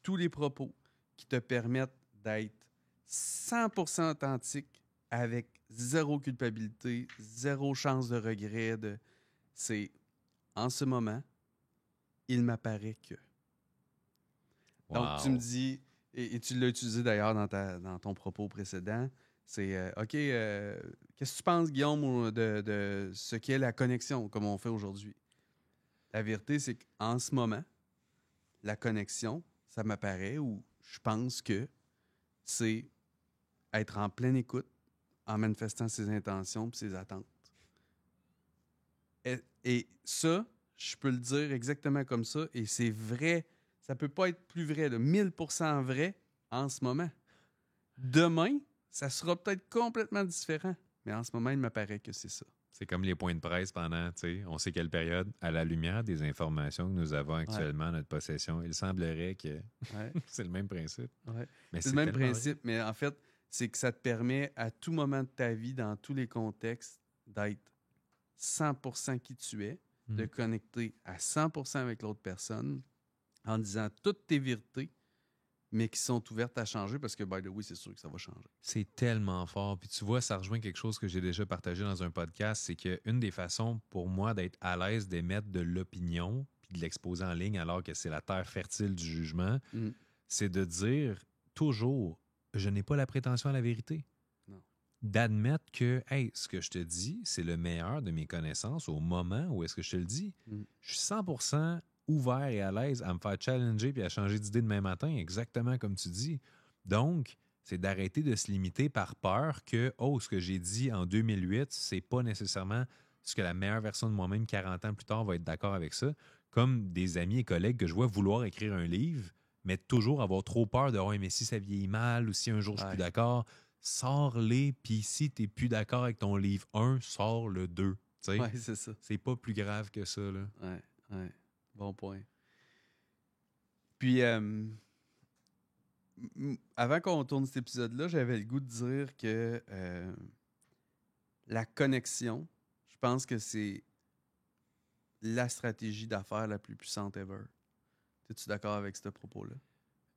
tous les propos qui te permettent d'être 100% authentique avec zéro culpabilité, zéro chance de regret, c'est en ce moment, il m'apparaît que. Wow. Donc, tu me dis, et tu l'as utilisé d'ailleurs dans ton propos précédent, c'est OK, qu'est-ce que tu penses, Guillaume, de ce qu'est la connexion, comme on fait aujourd'hui? La vérité, c'est qu'en ce moment, la connexion, ça m'apparaît ou je pense que c'est être en pleine écoute en manifestant ses intentions et ses attentes. Et ça, je peux le dire exactement comme ça, et c'est vrai. Ça peut pas être plus vrai, là, 1000% vrai en ce moment. Demain, ça sera peut-être complètement différent, mais en ce moment, il m'apparaît que c'est ça. C'est comme les points de presse pendant, tu sais, on sait quelle période, à la lumière des informations que nous avons actuellement à notre possession, il semblerait que c'est le même principe. Ouais. Mais c'est le même principe, mais en fait, c'est que ça te permet à tout moment de ta vie, dans tous les contextes, d'être 100% qui tu es, de connecter à 100% avec l'autre personne en disant toutes tes vérités, mais qui sont ouvertes à changer parce que, by the way, c'est sûr que ça va changer. C'est tellement fort. Puis tu vois, ça rejoint quelque chose que j'ai déjà partagé dans un podcast, c'est qu'une des façons pour moi d'être à l'aise d'émettre de l'opinion puis de l'exposer en ligne alors que c'est la terre fertile du jugement, c'est de dire toujours, je n'ai pas la prétention à la vérité. Non. D'admettre que, hey, ce que je te dis, c'est le meilleur de mes connaissances au moment où est-ce que je te le dis. Je suis 100% ouvert et à l'aise à me faire challenger puis à changer d'idée demain matin, exactement comme tu dis. Donc, c'est d'arrêter de se limiter par peur que, ce que j'ai dit en 2008, c'est pas nécessairement ce que la meilleure version de moi-même 40 ans plus tard va être d'accord avec ça. Comme des amis et collègues que je vois vouloir écrire un livre, mais toujours avoir trop peur de « mais si ça vieillit mal ou si un jour je suis plus d'accord », sors-les, puis si t'es plus d'accord avec ton livre 1, sors le 2. T'sais? Ouais, c'est ça. C'est pas plus grave que ça, là. Ouais. Bon point. Puis, avant qu'on tourne cet épisode-là, j'avais le goût de dire que la connexion, je pense que c'est la stratégie d'affaires la plus puissante ever. Es-tu d'accord avec ce propos-là?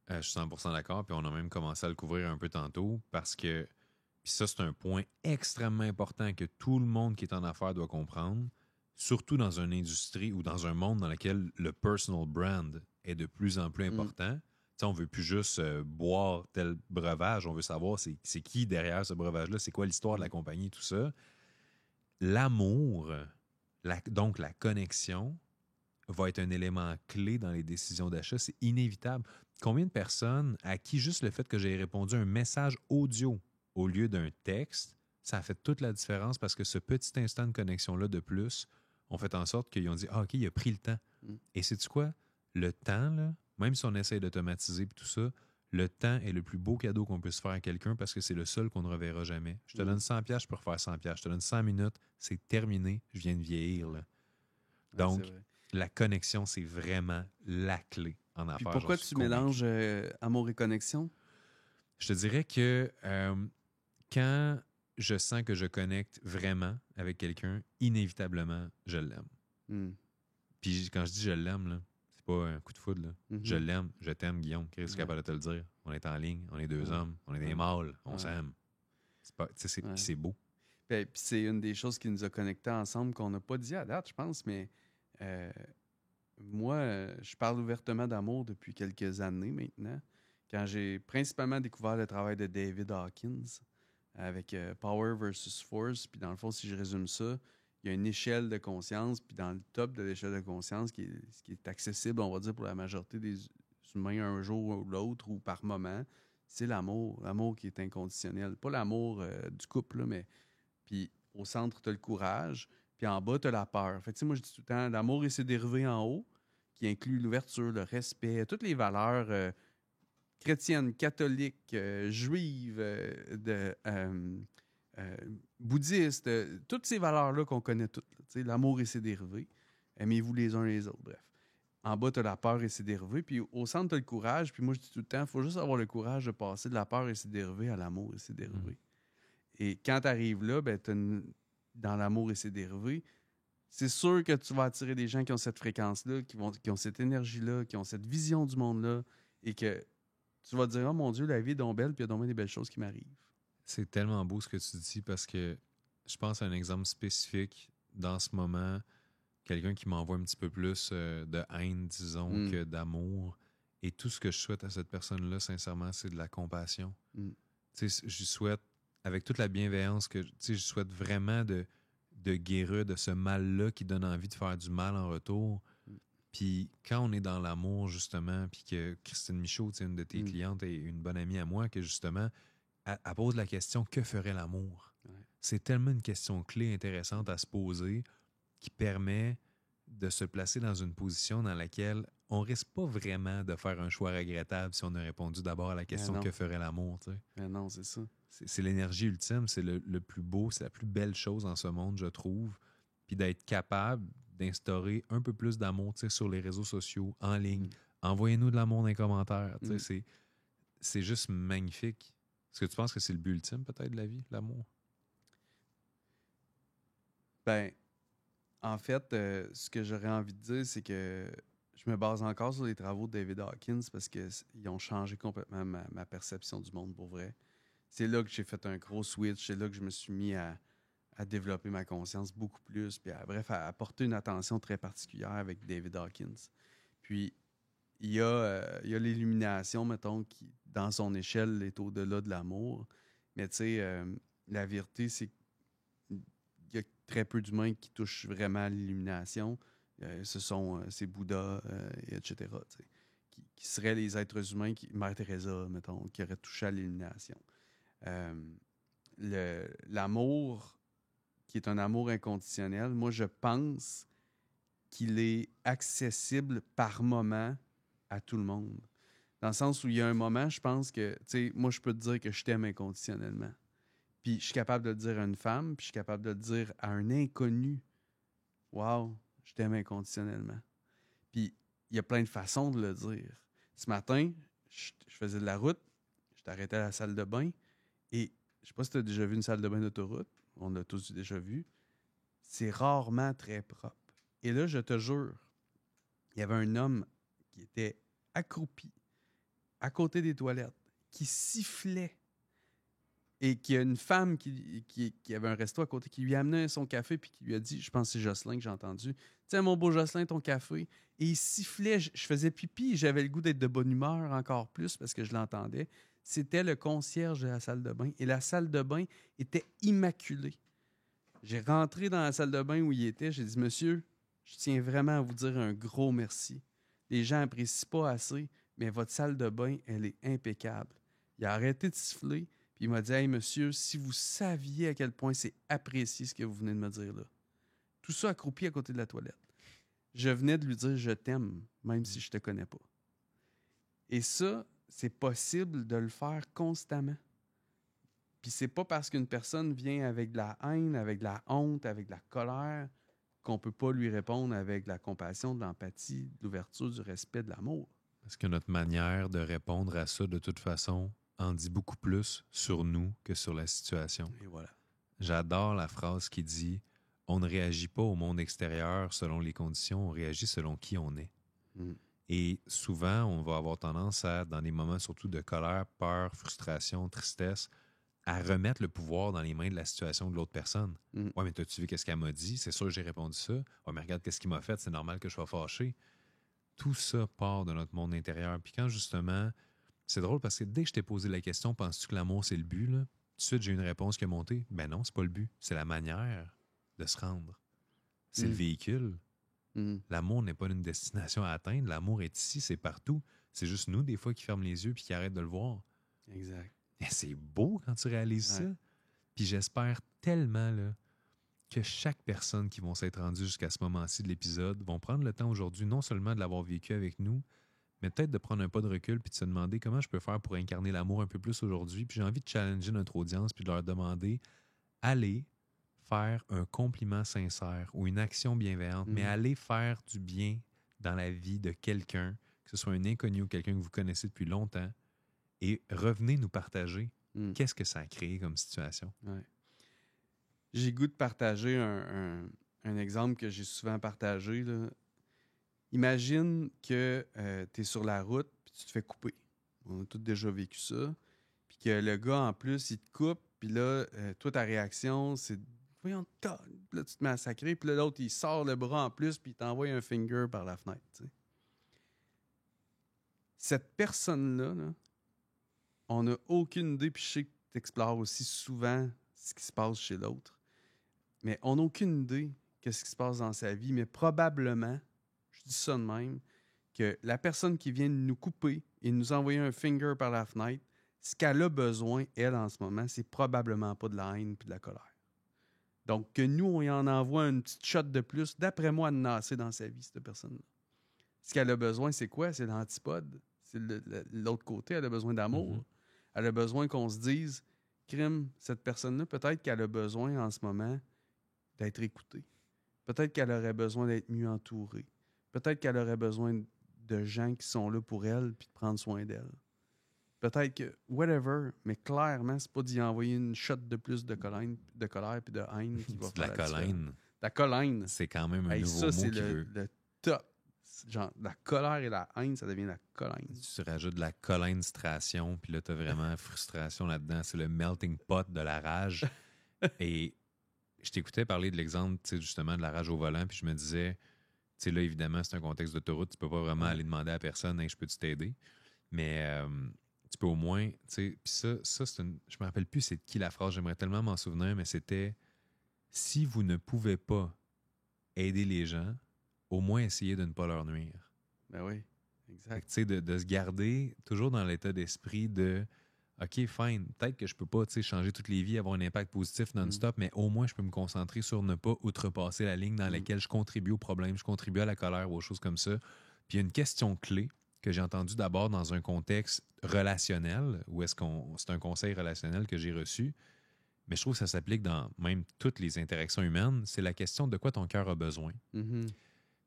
Je suis 100% d'accord, puis on a même commencé à le couvrir un peu tantôt parce que, puis ça, c'est un point extrêmement important que tout le monde qui est en affaires doit comprendre, surtout dans une industrie ou dans un monde dans lequel le personal brand est de plus en plus important. On ne veut plus juste boire tel breuvage, on veut savoir c'est qui derrière ce breuvage-là, c'est quoi l'histoire de la compagnie, tout ça. L'amour, donc la connexion, va être un élément clé dans les décisions d'achat. C'est inévitable. Combien de personnes à qui juste le fait que j'ai répondu à un message audio au lieu d'un texte, ça a fait toute la différence parce que ce petit instant de connexion-là de plus ont fait en sorte qu'ils ont dit « Ah, OK, il a pris le temps. Et sais-tu quoi? Le temps, là, même si on essaie d'automatiser et tout ça, le temps est le plus beau cadeau qu'on puisse faire à quelqu'un parce que c'est le seul qu'on ne reverra jamais. Je te donne 100$, je peux refaire 100$. Je te donne 100 minutes, c'est terminé, je viens de vieillir. Là. Donc, la connexion, c'est vraiment la clé en affaires. Puis pourquoi tu mélanges amour et connexion? Je te dirais que quand je sens que je connecte vraiment avec quelqu'un, inévitablement, je l'aime. Puis quand je dis je l'aime, là, c'est pas un coup de foudre. Là. Je l'aime, je t'aime, Guillaume. Chris est capable de te le dire. On est en ligne, on est deux hommes, on est des mâles, on s'aime. C'est beau. Puis c'est une des choses qui nous a connectés ensemble qu'on n'a pas dit à date, je pense, mais moi, je parle ouvertement d'amour depuis quelques années maintenant. Quand j'ai principalement découvert le travail de David Hawkins avec Power versus Force, puis dans le fond, si je résume ça, il y a une échelle de conscience, puis dans le top de l'échelle de conscience, qui est accessible, on va dire, pour la majorité des humains un jour ou l'autre ou par moment, c'est l'amour. L'amour qui est inconditionnel. Pas l'amour du couple, là, mais puis au centre, tu as le courage, puis en bas, tu as la peur. Fait que, moi, je dis tout le temps, l'amour et ses dérivés en haut, qui inclut l'ouverture, le respect, toutes les valeurs chrétiennes, catholiques, juives, bouddhistes, toutes ces valeurs-là qu'on connaît toutes. L'amour et ses dérivés. Aimez-vous les uns les autres, bref. En bas, tu as la peur et ses dérivés. Puis au centre, tu as le courage. Puis moi, je dis tout le temps, il faut juste avoir le courage de passer de la peur et ses dérivés à l'amour et ses dérivés. Et quand tu arrives là, ben, dans l'amour et ses dérivés, c'est sûr que tu vas attirer des gens qui ont cette fréquence-là, qui ont cette énergie-là, qui ont cette vision du monde-là, et que tu vas te dire « Oh mon Dieu, la vie est donc belle, puis il y a donc bien des belles choses qui m'arrivent. » C'est tellement beau ce que tu dis parce que je pense à un exemple spécifique dans ce moment, quelqu'un qui m'envoie un petit peu plus de haine, disons, que d'amour. Et tout ce que je souhaite à cette personne-là, sincèrement, c'est de la compassion. Tu sais, je souhaite, avec toute la bienveillance que, tu sais, je souhaite vraiment de guérir de ce mal-là qui donne envie de faire du mal en retour. Puis quand on est dans l'amour, justement, puis que Christine Michaud, une de tes clientes et une bonne amie à moi, que justement, elle pose la question « Que ferait l'amour? » C'est tellement une question clé intéressante à se poser qui permet de se placer dans une position dans laquelle on risque pas vraiment de faire un choix regrettable si on a répondu d'abord à la question « Que ferait l'amour? » Mais non, c'est ça. C'est l'énergie ultime, c'est le plus beau, c'est la plus belle chose en ce monde, je trouve. Puis d'être capable d'instaurer un peu plus d'amour sur les réseaux sociaux, en ligne. Envoyez-nous de l'amour dans les commentaires. C'est juste magnifique. Est-ce que tu penses que c'est le but ultime, peut-être, de la vie, l'amour? Ben, en fait, ce que j'aurais envie de dire, c'est que je me base encore sur les travaux de David Hawkins parce qu'ils ont changé complètement ma perception du monde, pour vrai. C'est là que j'ai fait un gros switch. C'est là que je me suis mis à développer ma conscience beaucoup plus, puis à apporter une attention très particulière avec David Hawkins. Puis, il y a l'illumination, mettons, qui, dans son échelle, est au-delà de l'amour. Mais tu sais, la vérité, c'est qu'il y a très peu d'humains qui touchent vraiment à l'illumination. Ce sont ces Bouddhas, etc., qui seraient les êtres humains, Mère Teresa, mettons, qui auraient touché à l'illumination. L'amour, qui est un amour inconditionnel, moi, je pense qu'il est accessible par moment à tout le monde. Dans le sens où il y a un moment, je pense que, tu sais, moi, je peux te dire que je t'aime inconditionnellement. Puis je suis capable de le dire à une femme, puis je suis capable de le dire à un inconnu. Wow, je t'aime inconditionnellement. Puis il y a plein de façons de le dire. Ce matin, je faisais de la route, je t'arrêtais à la salle de bain, et je sais pas si tu as déjà vu une salle de bain d'autoroute, on l'a tous déjà vu, c'est rarement très propre. Et là, je te jure, il y avait un homme qui était accroupi à côté des toilettes, qui sifflait, et qu'il y a une femme qui avait un resto à côté, qui lui amenait son café, puis qui lui a dit, je pense que c'est Jocelyn que j'ai entendu, tiens mon beau Jocelyn, ton café. Et il sifflait, je faisais pipi, et j'avais le goût d'être de bonne humeur encore plus parce que je l'entendais. C'était le concierge de la salle de bain, et la salle de bain était immaculée. J'ai rentré dans la salle de bain où il était, j'ai dit, monsieur, je tiens vraiment à vous dire un gros merci. Les gens n'apprécient pas assez, mais votre salle de bain, elle est impeccable. Il a arrêté de siffler, puis il m'a dit, hey monsieur, si vous saviez à quel point c'est apprécié ce que vous venez de me dire là. Tout ça accroupi à côté de la toilette. Je venais de lui dire, je t'aime, même si je te connais pas. Et ça, c'est possible de le faire constamment. Puis c'est pas parce qu'une personne vient avec de la haine, avec de la honte, avec de la colère, qu'on peut pas lui répondre avec de la compassion, de l'empathie, de l'ouverture, du respect, de l'amour. Parce que notre manière de répondre à ça, de toute façon, en dit beaucoup plus sur nous que sur la situation. Et voilà. J'adore la phrase qui dit « On ne réagit pas au monde extérieur selon les conditions, on réagit selon qui on est. » Et souvent, on va avoir tendance à, dans des moments surtout de colère, peur, frustration, tristesse, à remettre le pouvoir dans les mains de la situation de l'autre personne. Ouais, mais t'as-tu vu qu'est-ce qu'elle m'a dit? C'est sûr que j'ai répondu ça. Ouais, mais regarde qu'est-ce qu'il m'a fait, c'est normal que je sois fâché. Tout ça part de notre monde intérieur. Puis quand justement, c'est drôle parce que dès que je t'ai posé la question, penses-tu que l'amour c'est le but, là? Tout de suite, j'ai une réponse qui est montée. Ben non, c'est pas le but. C'est la manière de se rendre. C'est le véhicule. L'amour n'est pas une destination à atteindre. L'amour est ici, c'est partout. C'est juste nous, des fois, qui ferment les yeux puis qui arrêtent de le voir. Exact. Et c'est beau quand tu réalises ça. Puis j'espère tellement là, que chaque personne qui vont s'être rendue jusqu'à ce moment-ci de l'épisode vont prendre le temps aujourd'hui non seulement de l'avoir vécu avec nous, mais peut-être de prendre un pas de recul puis de se demander comment je peux faire pour incarner l'amour un peu plus aujourd'hui. Puis j'ai envie de challenger notre audience puis de leur demander, allez faire un compliment sincère ou une action bienveillante, mais allez faire du bien dans la vie de quelqu'un, que ce soit un inconnu ou quelqu'un que vous connaissez depuis longtemps, et revenez nous partager qu'est-ce que ça a créé comme situation. Ouais. J'ai goût de partager un exemple que j'ai souvent partagé, là. Imagine que tu es sur la route puis tu te fais couper. On a tous déjà vécu ça. Puis que le gars, en plus, il te coupe. Puis là, toi, ta réaction, c'est « Voyons, là, tu te mets à sacrer. » Puis là, l'autre, il sort le bras en plus puis il t'envoie un finger par la fenêtre. T'sais. Cette personne-là, là, on n'a aucune idée. Puis je sais que tu explores aussi souvent ce qui se passe chez l'autre. Mais on n'a aucune idée de ce qui se passe dans sa vie. Mais probablement, je dis ça de même, que la personne qui vient de nous couper et nous envoyer un finger par la fenêtre, ce qu'elle a besoin, elle, en ce moment, c'est probablement pas de la haine et de la colère. Donc, que nous, on y en envoie une petite shot de plus, d'après moi, de nasser dans sa vie, cette personne-là. Ce qu'elle a besoin, c'est quoi? C'est l'antipode. C'est l'autre côté. Elle a besoin d'amour. Elle a besoin qu'on se dise, crime, cette personne-là, peut-être qu'elle a besoin en ce moment d'être écoutée. Peut-être qu'elle aurait besoin d'être mieux entourée. Peut-être qu'elle aurait besoin de gens qui sont là pour elle puis de prendre soin d'elle. Peut-être que, whatever, mais clairement, c'est pas d'y envoyer une shot de plus de colère puis de haine qui va faire la colline. La colline. C'est quand même un nouveau ça, mot c'est qui veut... le top. Genre, la colère et la haine, ça devient la colline. Tu rajoutes de la collinstration, puis là, t'as vraiment frustration là-dedans. C'est le melting pot de la rage. Et je t'écoutais parler de l'exemple, tu sais, justement, de la rage au volant, puis je me disais, tu sais, là, évidemment, c'est un contexte d'autoroute, tu peux pas vraiment aller demander à personne, hey, je peux t'aider. Mais tu peux au moins, tu sais, puis ça c'est une... Je me rappelle plus c'est de qui la phrase, j'aimerais tellement m'en souvenir, mais c'était « Si vous ne pouvez pas aider les gens, au moins essayez de ne pas leur nuire. » Ben oui, exact. Tu sais, de se garder toujours dans l'état d'esprit de « OK, fine, peut-être que je peux pas, tu sais, changer toutes les vies, avoir un impact positif non-stop, mais au moins je peux me concentrer sur ne pas outrepasser la ligne dans laquelle je contribue au problème, je contribue à la colère ou aux choses comme ça. » Puis il y a une question clé que j'ai entendu d'abord dans un contexte relationnel, où c'est un conseil relationnel que j'ai reçu, mais je trouve que ça s'applique dans même toutes les interactions humaines, c'est la question de quoi ton cœur a besoin. Mm-hmm.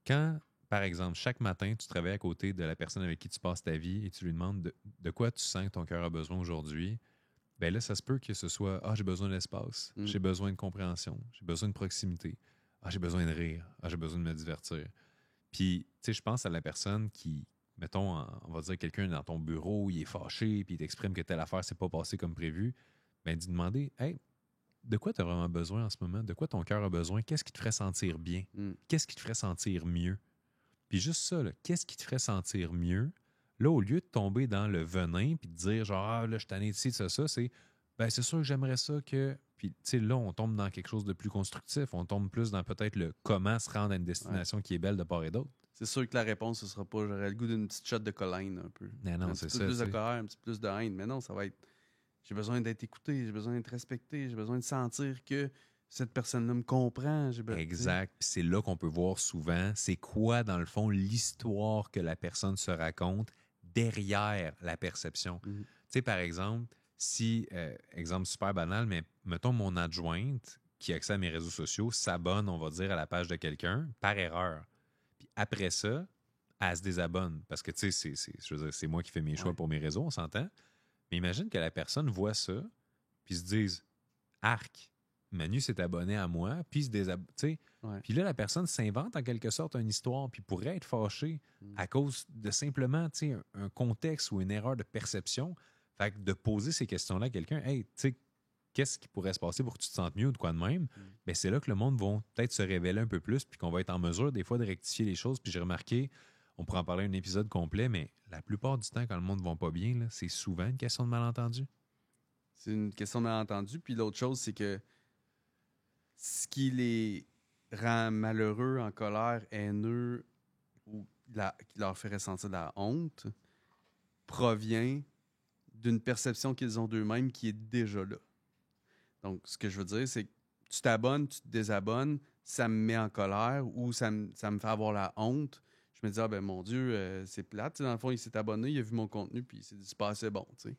Quand, par exemple, chaque matin, tu travailles à côté de la personne avec qui tu passes ta vie et tu lui demandes de quoi tu sens que ton cœur a besoin aujourd'hui, bien là, ça se peut que ce soit « Ah, j'ai besoin d'espace, j'ai besoin de compréhension, j'ai besoin de proximité, ah, j'ai besoin de rire, ah, j'ai besoin de me divertir. » Puis, tu sais, je pense à la personne qui, mettons, on va dire quelqu'un dans ton bureau, il est fâché, puis il t'exprime que telle affaire s'est pas passée comme prévu, bien, d'y demander « Hey, de quoi tu as vraiment besoin en ce moment? De quoi ton cœur a besoin? Qu'est-ce qui te ferait sentir bien? Qu'est-ce qui te ferait sentir mieux? » Puis juste ça, là, qu'est-ce qui te ferait sentir mieux? Là, au lieu de tomber dans le venin puis de dire genre, ah, là, je suis tanné de ci, de ça, c'est, ben, c'est sûr que j'aimerais ça que. Puis, tu sais, là, on tombe dans quelque chose de plus constructif. On tombe plus dans peut-être le comment se rendre à une destination qui est belle de part et d'autre. C'est sûr que la réponse, ce sera pas, j'aurais le goût d'une petite shot de colline un peu. Mais non, un c'est petit ça. peu plus de colère, un petit peu plus de haine. Mais non, ça va être, j'ai besoin d'être écouté, j'ai besoin d'être respecté, j'ai besoin de sentir que cette personne-là me comprend. Exact. Puis c'est là qu'on peut voir souvent, c'est quoi, dans le fond, l'histoire que la personne se raconte derrière la perception. Tu sais, par exemple, si, exemple super banal, mais mettons mon adjointe qui a accès à mes réseaux sociaux s'abonne, on va dire, à la page de quelqu'un par erreur. Puis après ça, elle se désabonne. Parce que, tu sais, je veux dire, c'est moi qui fais mes choix pour mes réseaux, on s'entend. Mais imagine que la personne voit ça, puis se dise « Arc, Manu s'est abonné à moi, puis se désabonne. » Puis là, la personne s'invente en quelque sorte une histoire, puis pourrait être fâchée à cause de simplement un contexte ou une erreur de perception. Fait que de poser ces questions-là à quelqu'un, hey, tu sais, qu'est-ce qui pourrait se passer pour que tu te sentes mieux ou de quoi de même? Bien, c'est là que le monde va peut-être se révéler un peu plus, puis qu'on va être en mesure des fois de rectifier les choses. Puis j'ai remarqué, on pourrait en parler un épisode complet, mais la plupart du temps, quand le monde ne va pas bien, là, c'est souvent une question de malentendu. C'est une question de malentendu. Puis l'autre chose, c'est que ce qui les rend malheureux, en colère, haineux ou qui leur fait ressentir de la honte provient d'une perception qu'ils ont d'eux-mêmes qui est déjà là. Donc, ce que je veux dire, c'est que tu t'abonnes, tu te désabonnes, ça me met en colère ou ça me fait avoir la honte. Je me dis, ah ben mon Dieu, c'est plate. Dans le fond, il s'est abonné, il a vu mon contenu, puis il s'est dit, c'est pas assez bon. T'sais.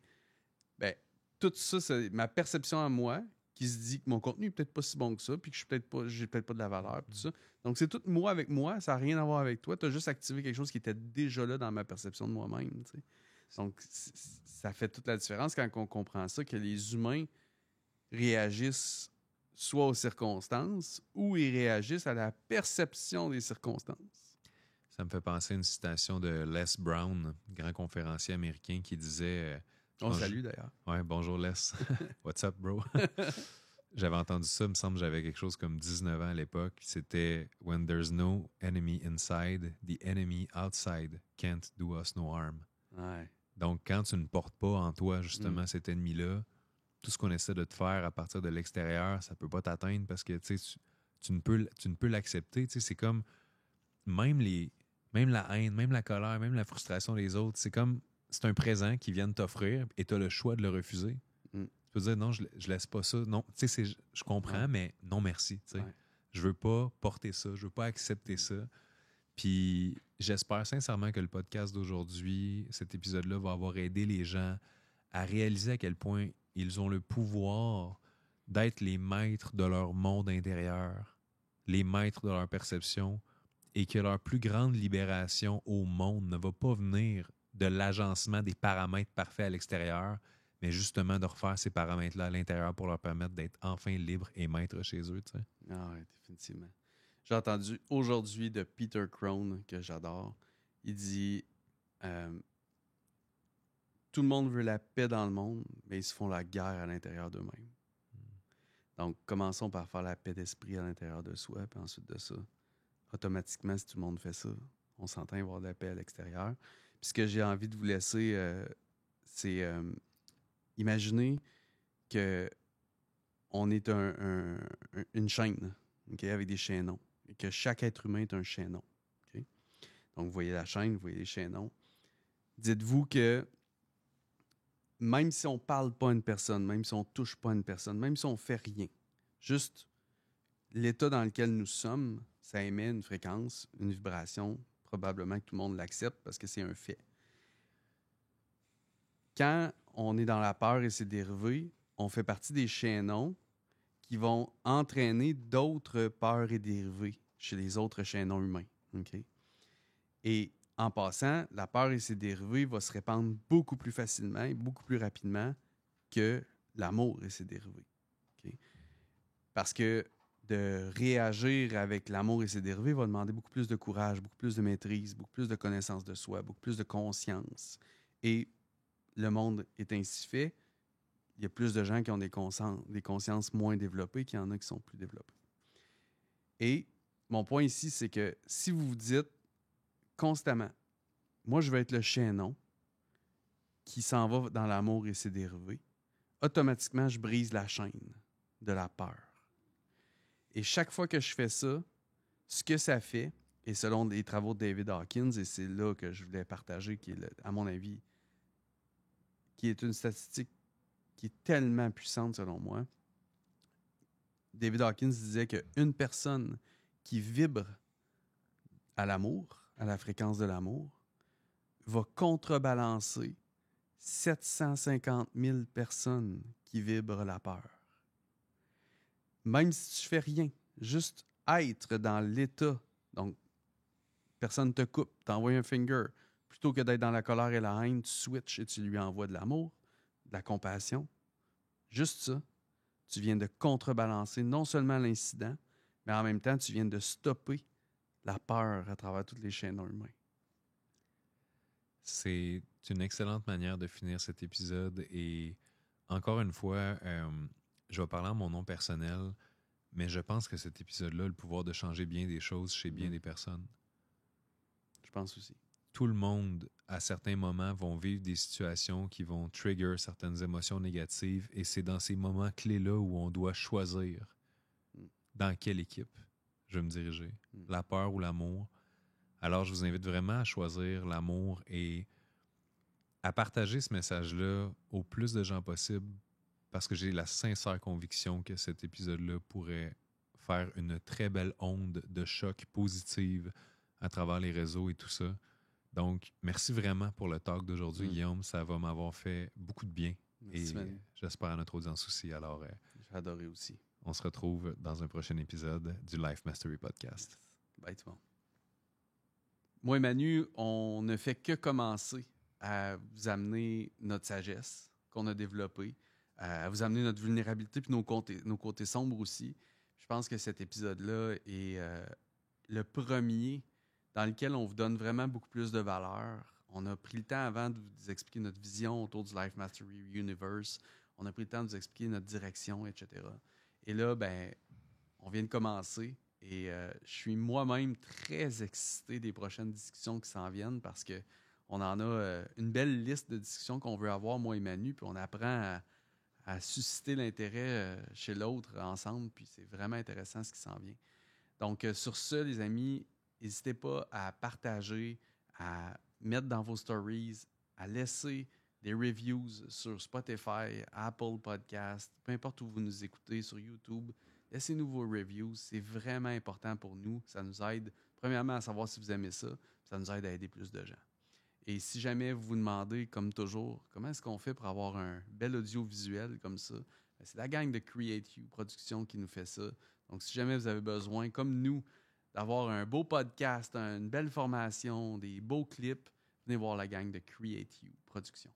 Ben, tout ça, c'est ma perception à moi qui se dit que mon contenu est peut-être pas si bon que ça, puis que j'ai peut-être pas de la valeur, tout ça. Donc, c'est tout moi avec moi, ça n'a rien à voir avec toi. Tu as juste activé quelque chose qui était déjà là dans ma perception de moi-même. T'sais. Donc, ça fait toute la différence quand on comprend ça, que les humains réagissent soit aux circonstances ou ils réagissent à la perception des circonstances. Ça me fait penser à une citation de Les Brown, grand conférencier américain, qui disait... On salue d'ailleurs. Ouais, bonjour Les. What's up, bro? J'avais entendu ça, il me semble que j'avais quelque chose comme 19 ans à l'époque. C'était « When there's no enemy inside, the enemy outside can't do us no harm. » Ouais. Donc, quand tu ne portes pas en toi, justement, cet ennemi-là, tout ce qu'on essaie de te faire à partir de l'extérieur, ça ne peut pas t'atteindre parce que tu ne peux l'accepter. C'est comme même la haine, même la colère, même la frustration des autres, c'est un présent qu'ils viennent t'offrir et tu as le choix de le refuser. Tu peux dire non, je laisse pas ça. Non, je comprends, mais non merci. Je veux pas porter ça, je veux pas accepter ça. Puis j'espère sincèrement que le podcast d'aujourd'hui, cet épisode-là, va avoir aidé les gens à réaliser à quel point ils ont le pouvoir d'être les maîtres de leur monde intérieur, les maîtres de leur perception, et que leur plus grande libération au monde ne va pas venir de l'agencement des paramètres parfaits à l'extérieur, mais justement de refaire ces paramètres-là à l'intérieur pour leur permettre d'être enfin libres et maîtres chez eux. T'sais. Ah oui, définitivement. J'ai entendu aujourd'hui de Peter Crone, que j'adore. Il dit tout le monde veut la paix dans le monde, mais ils se font la guerre à l'intérieur d'eux-mêmes. Donc, commençons par faire la paix d'esprit à l'intérieur de soi, puis ensuite de ça, automatiquement, si tout le monde fait ça, on s'entend avoir de la paix à l'extérieur. Puis ce que j'ai envie de vous laisser, c'est imaginer que on est une chaîne, okay, avec des chaînons. Et que chaque être humain est un chaînon. Okay? Donc, vous voyez la chaîne, vous voyez les chaînons. Dites-vous que même si on ne parle pas à une personne, même si on ne touche pas à une personne, même si on ne fait rien, juste l'état dans lequel nous sommes, ça émet une fréquence, une vibration, probablement que tout le monde l'accepte parce que c'est un fait. quand on est dans la peur et ses dérivés, on fait partie des chaînons qui vont entraîner d'autres peurs et dérivés chez les autres chaînons humains. Okay? Et en passant, la peur et ses dérivés vont se répandre beaucoup plus facilement et beaucoup plus rapidement que l'amour et ses dérivés. Okay? Parce que de réagir avec l'amour et ses dérivés va demander beaucoup plus de courage, beaucoup plus de maîtrise, beaucoup plus de connaissance de soi, beaucoup plus de conscience. Et le monde est ainsi fait. Il y a plus de gens qui ont des consciences moins développées qu'il y en a qui sont plus développées. Et mon point ici, c'est que si vous vous dites constamment, moi, je veux être le chaînon qui s'en va dans l'amour et ses dérivés, automatiquement, je brise la chaîne de la peur. Et chaque fois que je fais ça, ce que ça fait, et selon les travaux de David Hawkins, et c'est là que je voulais partager, qui est, à mon avis, qui est une statistique qui est tellement puissante selon moi. David Hawkins disait qu'une personne qui vibre à l'amour, à la fréquence de l'amour, va contrebalancer 750 000 personnes qui vibrent la peur. Même si tu fais rien, juste être dans l'état, donc personne te coupe, t'envoies un finger, plutôt que d'être dans la colère et la haine, tu switches et tu lui envoies de l'amour, de la compassion. Juste ça, tu viens de contrebalancer non seulement l'incident, mais en même temps, tu viens de stopper la peur à travers toutes les chaînons humains. C'est une excellente manière de finir cet épisode et encore une fois, je vais parler en mon nom personnel, mais je pense que cet épisode-là a le pouvoir de changer bien des choses chez bien des personnes. Je pense aussi. Tout le monde, à certains moments, vont vivre des situations qui vont trigger certaines émotions négatives et c'est dans ces moments clés-là où on doit choisir dans quelle équipe je vais me diriger, la peur ou l'amour. Alors, je vous invite vraiment à choisir l'amour et à partager ce message-là au plus de gens possible parce que j'ai la sincère conviction que cet épisode-là pourrait faire une très belle onde de choc positive à travers les réseaux et tout ça. Donc, merci vraiment pour le talk d'aujourd'hui, Guillaume. Ça va m'avoir fait beaucoup de bien. Merci, et j'espère à notre audience aussi. Alors, j'ai adoré aussi. On se retrouve dans un prochain épisode du Life Mastery Podcast. Yes. Bye tout le monde. Moi et Manu, on ne fait que commencer à vous amener notre sagesse qu'on a développée, à vous amener notre vulnérabilité puis nos côtés sombres aussi. Je pense que cet épisode-là est le premier dans lequel on vous donne vraiment beaucoup plus de valeur. On a pris le temps avant de vous expliquer notre vision autour du Life Mastery Universe. On a pris le temps de vous expliquer notre direction, etc. Et là, ben, on vient de commencer. Et je suis moi-même très excité des prochaines discussions qui s'en viennent parce qu'on en a une belle liste de discussions qu'on veut avoir, moi et Manu, puis on apprend à susciter l'intérêt chez l'autre ensemble, puis c'est vraiment intéressant ce qui s'en vient. Donc, sur ce, les amis, n'hésitez pas à partager, à mettre dans vos stories, à laisser des reviews sur Spotify, Apple Podcasts, peu importe où vous nous écoutez, sur YouTube. Laissez-nous vos reviews, c'est vraiment important pour nous. Ça nous aide, premièrement, à savoir si vous aimez ça, ça nous aide à aider plus de gens. Et si jamais vous vous demandez, comme toujours, comment est-ce qu'on fait pour avoir un bel audiovisuel comme ça, c'est la gang de Create You Productions qui nous fait ça. Donc, si jamais vous avez besoin, comme nous, d'avoir un beau podcast, une belle formation, des beaux clips, venez voir la gang de Create You Productions.